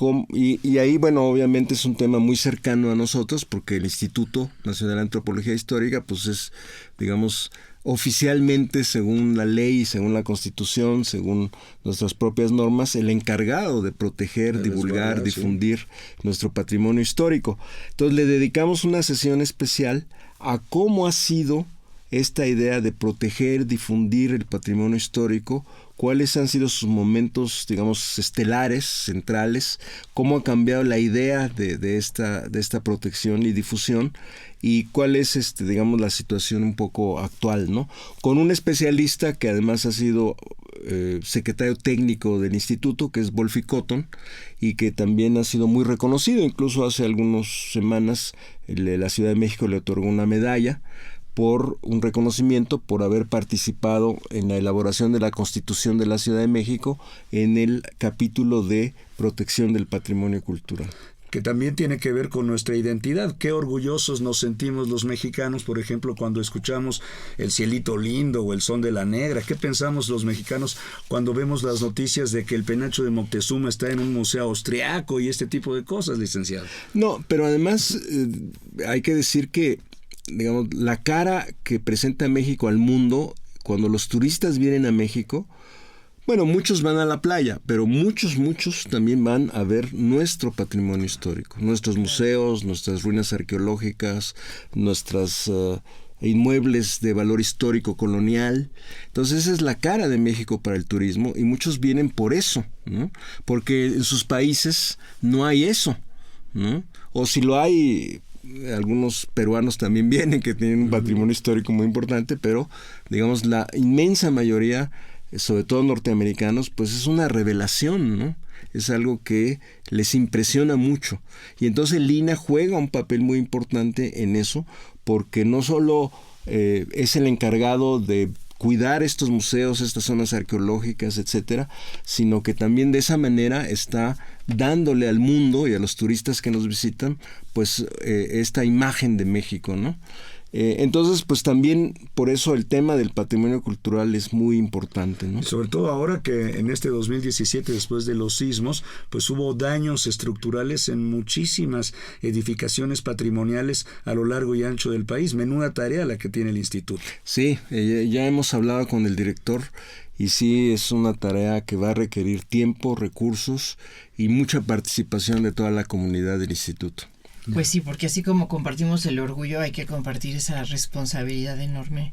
bueno, obviamente es un tema muy cercano a nosotros, porque el Instituto Nacional de Antropología Histórica, pues es, digamos, oficialmente, según la ley, según la Constitución, según nuestras propias normas, el encargado de proteger, divulgar, difundir nuestro patrimonio histórico. Entonces le dedicamos una sesión especial a cómo ha sido esta idea de proteger, difundir el patrimonio histórico, cuáles han sido sus momentos, digamos, estelares, centrales, cómo ha cambiado la idea de esta protección y difusión, y cuál es, digamos, la situación un poco actual, ¿no? Con un especialista que además ha sido secretario técnico del instituto, que es Wolfi Cotton, y que también ha sido muy reconocido. Incluso hace algunas semanas la Ciudad de México le otorgó una medalla por un reconocimiento por haber participado en la elaboración de la Constitución de la Ciudad de México en el capítulo de protección del patrimonio cultural. Que también tiene que ver con nuestra identidad. Qué orgullosos nos sentimos los mexicanos, por ejemplo, cuando escuchamos El Cielito Lindo o El Son de la Negra. ¿Qué pensamos los mexicanos cuando vemos las noticias de que el penacho de Moctezuma está en un museo austriaco y este tipo de cosas, licenciado? No, pero además hay que decir que digamos, la cara que presenta México al mundo cuando los turistas vienen a México. Bueno, muchos van a la playa, pero muchos también van a ver nuestro patrimonio histórico, nuestros museos, nuestras ruinas arqueológicas, nuestras inmuebles de valor histórico colonial. Entonces esa es la cara de México para el turismo y muchos vienen por eso, ¿no? Porque en sus países no hay eso, ¿no? O si lo hay, algunos peruanos también vienen que tienen un patrimonio histórico muy importante, pero digamos la inmensa mayoría, sobre todo norteamericanos, pues es una revelación, ¿no? Es algo que les impresiona mucho. Y entonces el INAH juega un papel muy importante en eso, porque no solo es el encargado de cuidar estos museos, estas zonas arqueológicas, etcétera, sino que también de esa manera está dándole al mundo y a los turistas que nos visitan, pues esta imagen de México, ¿no? Entonces, pues también por eso el tema del patrimonio cultural es muy importante, ¿no? Sobre todo ahora que en este 2017, después de los sismos, pues hubo daños estructurales en muchísimas edificaciones patrimoniales a lo largo y ancho del país. Menuda tarea la que tiene el instituto. Sí, ya hemos hablado con el director y sí es una tarea que va a requerir tiempo, recursos y mucha participación de toda la comunidad del instituto. Pues sí, porque así como compartimos el orgullo, hay que compartir esa responsabilidad enorme.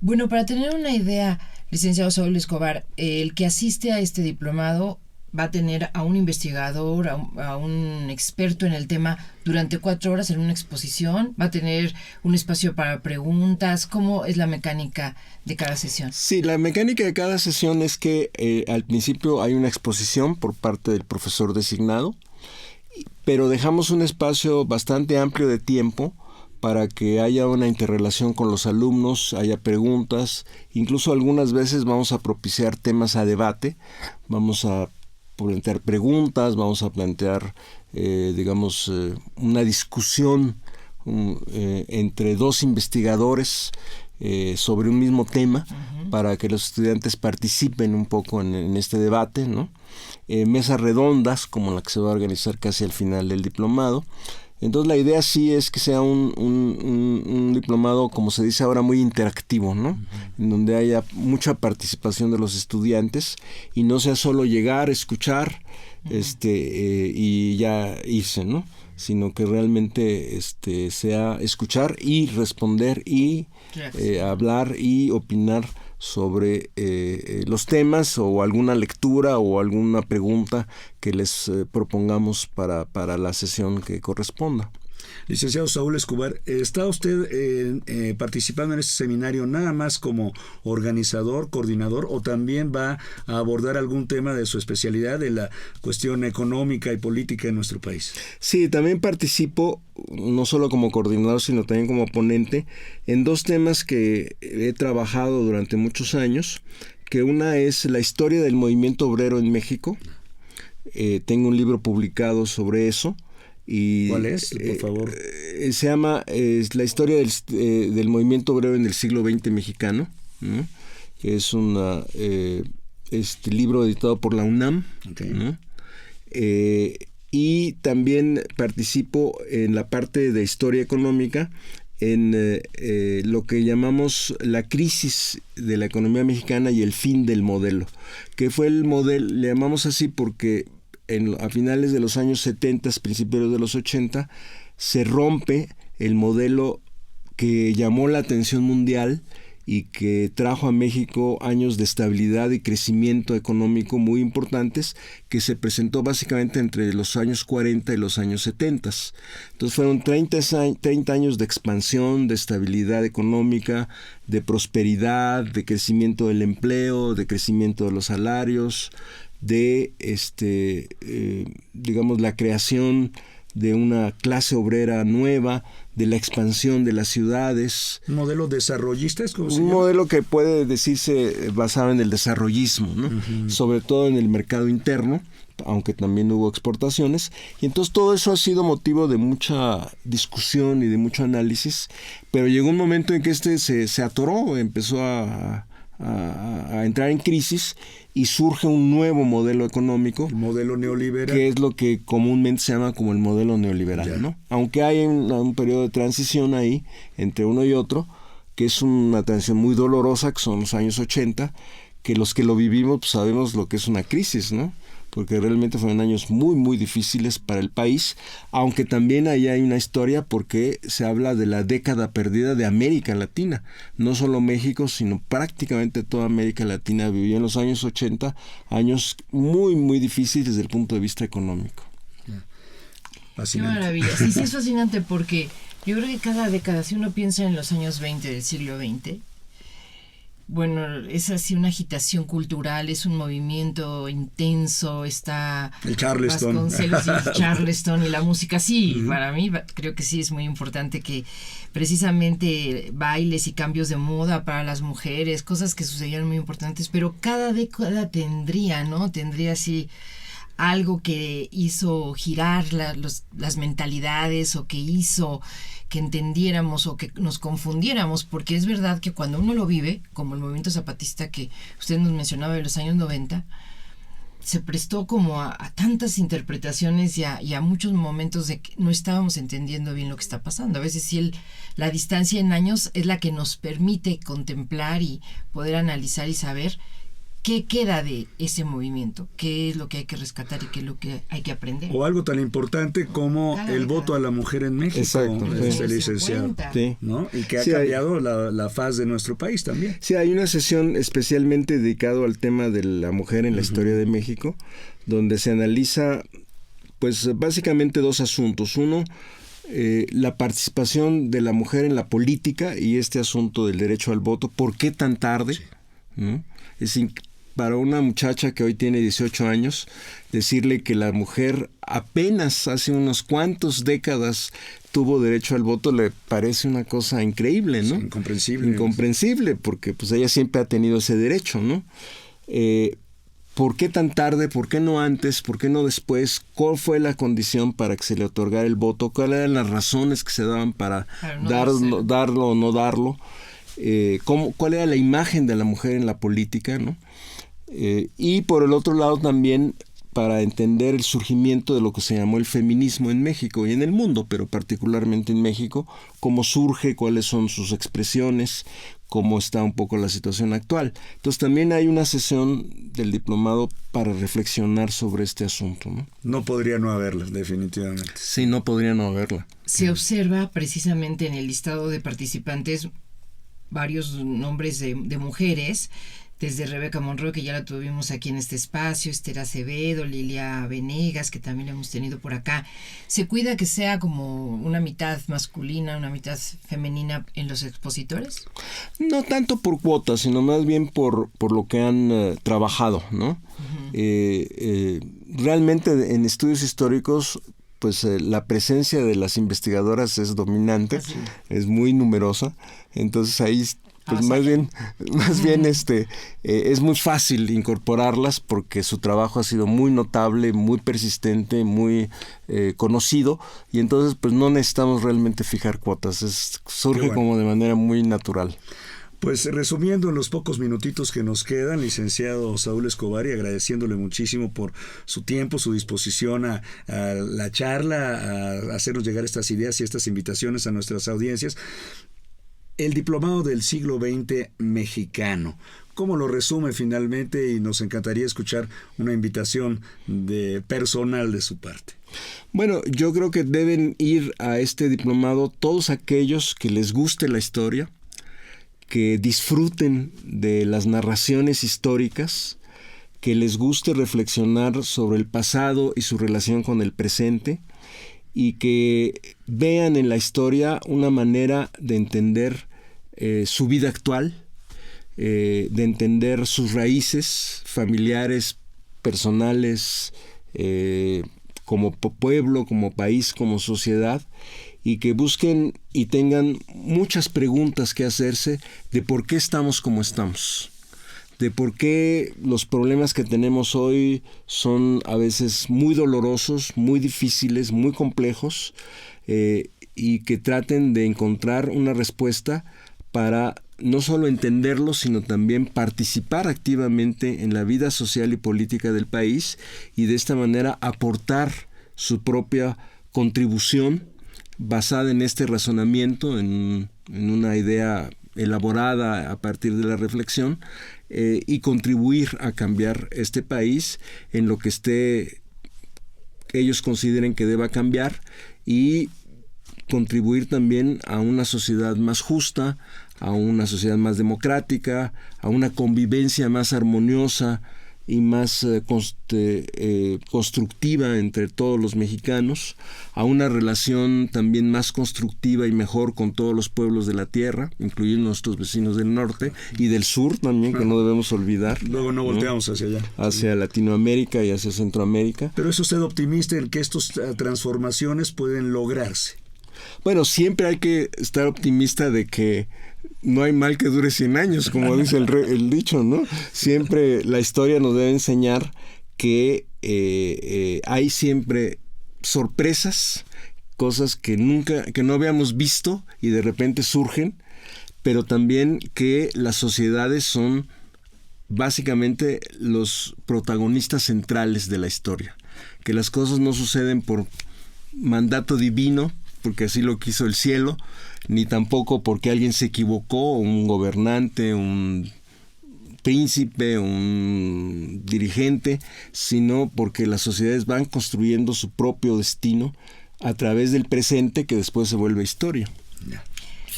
Bueno, para tener una idea, licenciado Saúl Escobar, el que asiste a este diplomado va a tener a un investigador, a un experto en el tema durante 4 horas en una exposición, va a tener un espacio para preguntas. ¿Cómo es la mecánica de cada sesión? Sí, la mecánica de cada sesión es que al principio hay una exposición por parte del profesor designado, pero dejamos un espacio bastante amplio de tiempo para que haya una interrelación con los alumnos, haya preguntas, incluso algunas veces vamos a propiciar temas a debate, vamos a plantear preguntas, vamos a plantear, una discusión entre 2 investigadores sobre un mismo tema, para que los estudiantes participen un poco en este debate, ¿no? Mesas redondas, como la que se va a organizar casi al final del diplomado. Entonces la idea sí es que sea un diplomado, como se dice ahora, muy interactivo, ¿no? En donde haya mucha participación de los estudiantes y no sea solo llegar, escuchar y ya irse, ¿no? Sino que realmente sea escuchar y responder y hablar y opinar sobre los temas o alguna lectura o alguna pregunta que les propongamos para la sesión que corresponda. Licenciado Saúl Escobar, ¿está usted participando en este seminario nada más como organizador, coordinador, o también va a abordar algún tema de su especialidad de la cuestión económica y política en nuestro país? Sí, también participo no solo como coordinador, sino también como ponente en 2 temas que he trabajado durante muchos años, que una es la historia del movimiento obrero en México. Tengo un libro publicado sobre eso. Y, ¿cuál es, por favor? Se llama La historia del movimiento obrero en el siglo XX mexicano, ¿no? Es libro editado por la UNAM, okay, ¿no? Y también participo en la parte de historia económica en lo que llamamos la crisis de la economía mexicana y el fin del modelo, que fue el modelo, le llamamos así porque a finales de los años 70, principios de los 80, se rompe el modelo que llamó la atención mundial y que trajo a México años de estabilidad y crecimiento económico muy importantes, que se presentó básicamente entre los años 40 y los años 70. Entonces fueron 30 años de expansión, de estabilidad económica, de prosperidad, de crecimiento del empleo, de crecimiento de los salarios, de la creación de una clase obrera nueva, de la expansión de las ciudades. ¿Un modelo desarrollista es como se llama? Un modelo que puede decirse basado en el desarrollismo, ¿no? Sobre todo en el mercado interno, aunque también hubo exportaciones. Y entonces todo eso ha sido motivo de mucha discusión y de mucho análisis, pero llegó un momento en que se atoró, empezó a a entrar en crisis y surge un nuevo modelo económico. El modelo neoliberal. Que es lo que comúnmente se llama como el modelo neoliberal, ¿no? Aunque hay un periodo de transición ahí entre uno y otro, que es una transición muy dolorosa, que son los años 80, que los que lo vivimos pues, sabemos lo que es una crisis, ¿no? Porque realmente fueron años muy, muy difíciles para el país, aunque también ahí hay una historia porque se habla de la década perdida de América Latina. No solo México, sino prácticamente toda América Latina vivió en los años 80, años muy, muy difíciles desde el punto de vista económico. Qué maravilla. Sí, es fascinante porque yo creo que cada década, si uno piensa en los años 20 del siglo XX, bueno, es así una agitación cultural, es un movimiento intenso, está el Charleston. Vasconcelos y el Charleston y la música, sí, para mí creo que sí es muy importante que precisamente bailes y cambios de moda para las mujeres, cosas que sucedían muy importantes, pero cada década tendría así algo que hizo girar las mentalidades o que hizo que entendiéramos o que nos confundiéramos, porque es verdad que cuando uno lo vive, como el movimiento zapatista que usted nos mencionaba de los años 90, se prestó como a tantas interpretaciones y a muchos momentos de que no estábamos entendiendo bien lo que está pasando. A veces sí la distancia en años es la que nos permite contemplar y poder analizar y saber ¿qué queda de ese movimiento? ¿Qué es lo que hay que rescatar y qué es lo que hay que aprender? O algo tan importante como el voto a la mujer en México, exacto, licenciado, sí. ¿no? Y que ha sí, cambiado la faz de nuestro país también. Sí, hay una sesión especialmente dedicada al tema de la mujer en la historia de México, donde se analiza, pues básicamente dos asuntos. Uno, la participación de la mujer en la política y este asunto del derecho al voto. ¿Por qué tan tarde? Sí. ¿No? Para una muchacha que hoy tiene 18 años, decirle que la mujer apenas hace unos cuantos décadas tuvo derecho al voto le parece una cosa increíble, ¿no? Sí, incomprensible, porque pues ella siempre ha tenido ese derecho, ¿no? ¿Por qué tan tarde? ¿Por qué no antes? ¿Por qué no después? ¿Cuál fue la condición para que se le otorgara el voto? ¿Cuáles eran las razones que se daban para darlo o no darlo? ¿Cuál era la imagen de la mujer en la política, ¿no? Y por el otro lado también para entender el surgimiento de lo que se llamó el feminismo en México y en el mundo, pero particularmente en México, cómo surge, cuáles son sus expresiones, cómo está un poco la situación actual. Entonces también hay una sesión del diplomado para reflexionar sobre este asunto, ¿no? No podría no haberla, definitivamente. Sí, no podría no haberla. Se observa precisamente en el listado de participantes varios nombres de mujeres, desde Rebeca Monroe, que ya la tuvimos aquí en este espacio, Esther Acevedo, Lilia Venegas, que también la hemos tenido por acá. ¿Se cuida que sea como una mitad masculina, una mitad femenina en los expositores? No tanto por cuotas, sino más bien por lo que han trabajado, ¿no? Realmente en estudios históricos, pues la presencia de las investigadoras es dominante, es muy numerosa, entonces ahí pues más bien es muy fácil incorporarlas porque su trabajo ha sido muy notable, muy persistente, muy conocido, y entonces pues no necesitamos realmente fijar cuotas, surge como de manera muy natural. Pues resumiendo en los pocos minutitos que nos quedan, licenciado Saúl Escobar, y agradeciéndole muchísimo por su tiempo, su disposición a la charla, a hacernos llegar estas ideas y estas invitaciones a nuestras audiencias. El diplomado del siglo XX mexicano, ¿cómo lo resume finalmente? Y nos encantaría escuchar una invitación personal de su parte. Bueno, yo creo que deben ir a este diplomado todos aquellos que les guste la historia, que disfruten de las narraciones históricas, que les guste reflexionar sobre el pasado y su relación con el presente, y que vean en la historia una manera de entender su vida actual, de entender sus raíces familiares, personales, como pueblo, como país, como sociedad, y que busquen y tengan muchas preguntas que hacerse de por qué estamos como estamos, de por qué los problemas que tenemos hoy son a veces muy dolorosos, muy difíciles, muy complejos, y que traten de encontrar una respuesta para no solo entenderlo, sino también participar activamente en la vida social y política del país y de esta manera aportar su propia contribución basada en este razonamiento, en una idea elaborada a partir de la reflexión, y contribuir a cambiar este país en lo que ellos consideren que deba cambiar, y contribuir también a una sociedad más justa, a una sociedad más democrática, a una convivencia más armoniosa y más constructiva entre todos los mexicanos, a una relación también más constructiva y mejor con todos los pueblos de la tierra, incluyendo nuestros vecinos del norte y del sur también, que no debemos olvidar. Luego no volteamos hacia allá. Hacia Latinoamérica y hacia Centroamérica. Pero ¿es usted optimista en que estas transformaciones pueden lograrse? Bueno, siempre hay que estar optimista de que no hay mal que dure 100 años, como dice el dicho, ¿no? Siempre la historia nos debe enseñar que hay siempre sorpresas, cosas que no habíamos visto y de repente surgen, pero también que las sociedades son básicamente los protagonistas centrales de la historia, que las cosas no suceden por mandato divino, porque así lo quiso el cielo, ni tampoco porque alguien se equivocó, un gobernante, un príncipe, un dirigente, sino porque las sociedades van construyendo su propio destino a través del presente, que después se vuelve historia.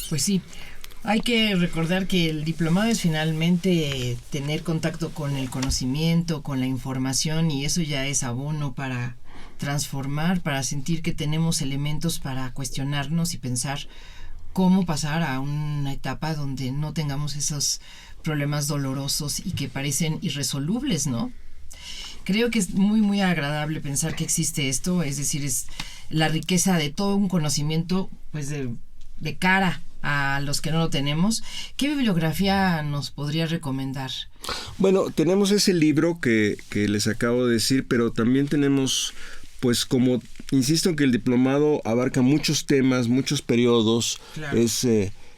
Pues sí, hay que recordar que el diplomado es finalmente tener contacto con el conocimiento, con la información, y eso ya es abono para transformar, para sentir que tenemos elementos para cuestionarnos y pensar cómo pasar a una etapa donde no tengamos esos problemas dolorosos y que parecen irresolubles, ¿no? Creo que es muy, muy agradable pensar que existe esto, es decir, es la riqueza de todo un conocimiento, pues de cara a los que no lo tenemos. ¿Qué bibliografía nos podría recomendar? Bueno, tenemos ese libro que les acabo de decir, pero también tenemos, pues como insisto en que el diplomado abarca muchos temas, muchos periodos, Claro. es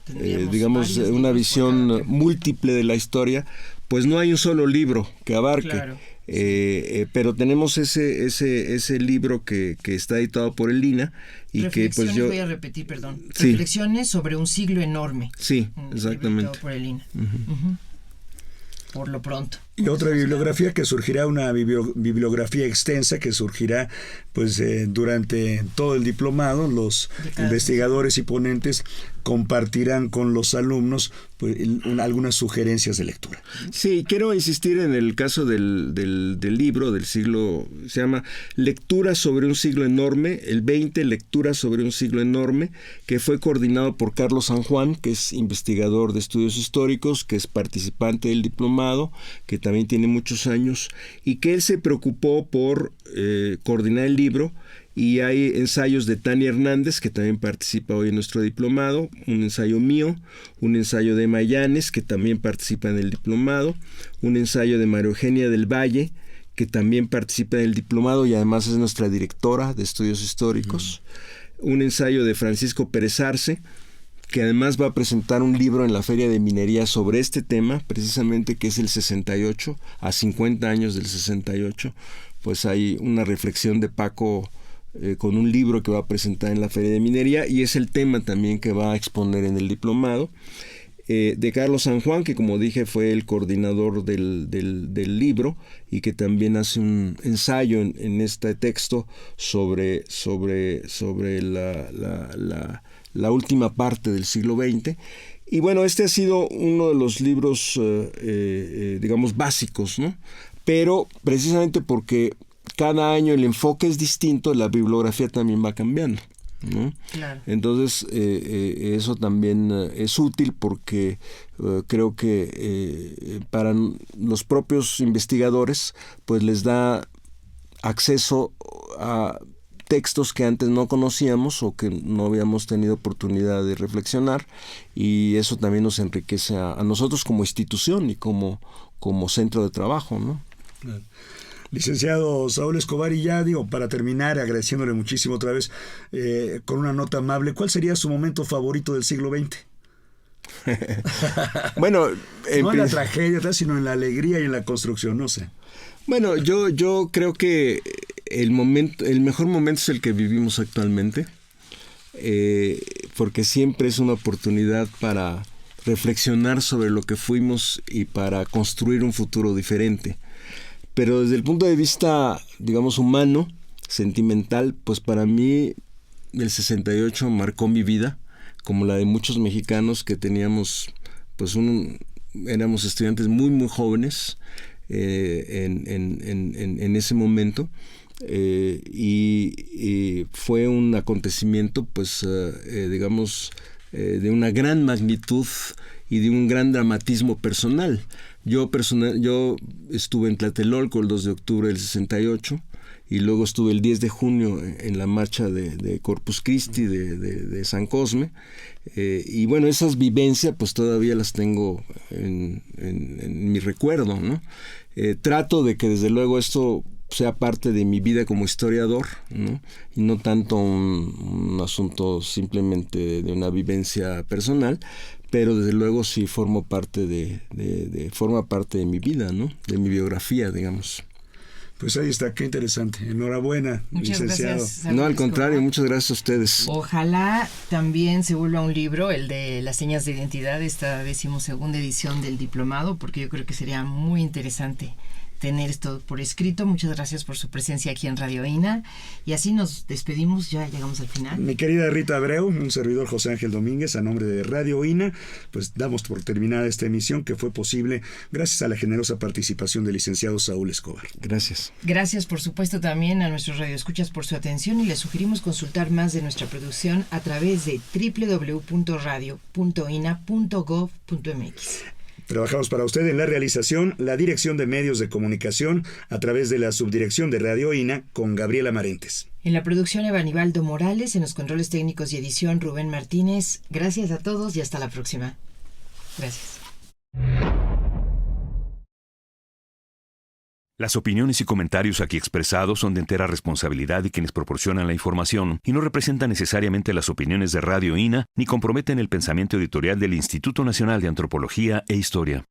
varios digamos una libros visión por cada tema. múltiple de la historia, pues no hay un solo libro que abarque. Claro. Pero tenemos ese libro que está editado por el INA y que pues yo voy a repetir, perdón. Sí. Reflexiones sobre un siglo enorme. sí, Un libro exactamente. editado por el INA. Ujú. Por lo pronto. Y otra bibliografía que surgirá, una bibliografía extensa que surgirá pues durante todo el diplomado. Los De cada investigadores y ponentes compartirán con los alumnos pues, algunas sugerencias de lectura. Sí, quiero insistir en el caso del libro del siglo, se llama Lectura sobre un siglo enorme, el 20, Lectura sobre un siglo enorme, que fue coordinado por Carlos San Juan, que es investigador de estudios históricos, que es participante del diplomado, que también tiene muchos años, y que él se preocupó por coordinar el libro. Y hay ensayos de Tania Hernández, que también participa hoy en nuestro diplomado, un ensayo mío, un ensayo de Mayanes, que también participa en el diplomado, un ensayo de María Eugenia del Valle, que también participa en el diplomado y además es nuestra directora de estudios históricos, un ensayo de Francisco Pérez Arce, que además va a presentar un libro en la Feria de Minería sobre este tema, precisamente que es el 68, a 50 años del 68, pues hay una reflexión de Paco con un libro que va a presentar en la Feria de Minería y es el tema también que va a exponer en el diplomado. De Carlos San Juan, que como dije fue el coordinador del libro y que también hace un ensayo en este texto sobre la última parte del siglo XX. Y bueno, este ha sido uno de los libros, digamos, básicos, ¿no? Pero precisamente porque cada año el enfoque es distinto, la bibliografía también va cambiando, ¿no? Claro. Entonces eso también es útil porque creo que para los propios investigadores pues les da acceso a textos que antes no conocíamos o que no habíamos tenido oportunidad de reflexionar, y eso también nos enriquece a nosotros como institución y como centro de trabajo, ¿no? Claro. Licenciado Saúl Escobar, y ya digo, para terminar, agradeciéndole muchísimo otra vez, con una nota amable, ¿cuál sería su momento favorito del siglo XX? Bueno, No en la tragedia, sino en la alegría y en la construcción, no sé. Bueno, yo creo que el mejor momento es el que vivimos actualmente, porque siempre es una oportunidad para reflexionar sobre lo que fuimos y para construir un futuro diferente. Pero desde el punto de vista, digamos, humano, sentimental, pues para mí el 68 marcó mi vida, como la de muchos mexicanos que teníamos, pues éramos estudiantes muy, muy jóvenes, en ese momento, y fue un acontecimiento pues digamos de una gran magnitud y de un gran dramatismo personal. Yo estuve en Tlatelolco el 2 de octubre del 68 y luego estuve el 10 de junio en la marcha de Corpus Christi de San Cosme, y bueno, esas vivencias pues todavía las tengo en mi recuerdo, ¿no? Trato de que desde luego esto sea parte de mi vida como historiador, ¿no? Y no tanto un asunto simplemente de una vivencia personal, pero desde luego sí forma parte de mi vida, ¿no? De mi biografía, digamos. Pues ahí está, qué interesante. Enhorabuena, muchas licenciado. Gracias. No, al contrario, muchas gracias a ustedes. Ojalá también se vuelva un libro, el de las señas de identidad, esta 12ª edición del diplomado, porque yo creo que sería muy interesante tener esto por escrito. Muchas gracias por su presencia aquí en Radio INA. Y así nos despedimos, ya llegamos al final. Mi querida Rita Abreu, un servidor José Ángel Domínguez, a nombre de Radio INA, pues damos por terminada esta emisión que fue posible gracias a la generosa participación del licenciado Saúl Escobar. Gracias. Gracias, por supuesto, también a nuestros radioescuchas por su atención y les sugerimos consultar más de nuestra producción a través de www.radio.ina.gov.mx. Trabajamos para usted en la realización, la Dirección de Medios de Comunicación, a través de la Subdirección de Radio INA, con Gabriela Marentes. En la producción, Evanibaldo Morales, en los controles técnicos y edición, Rubén Martínez. Gracias a todos y hasta la próxima. Gracias. Las opiniones y comentarios aquí expresados son de entera responsabilidad de quienes proporcionan la información y no representan necesariamente las opiniones de Radio INA ni comprometen el pensamiento editorial del Instituto Nacional de Antropología e Historia.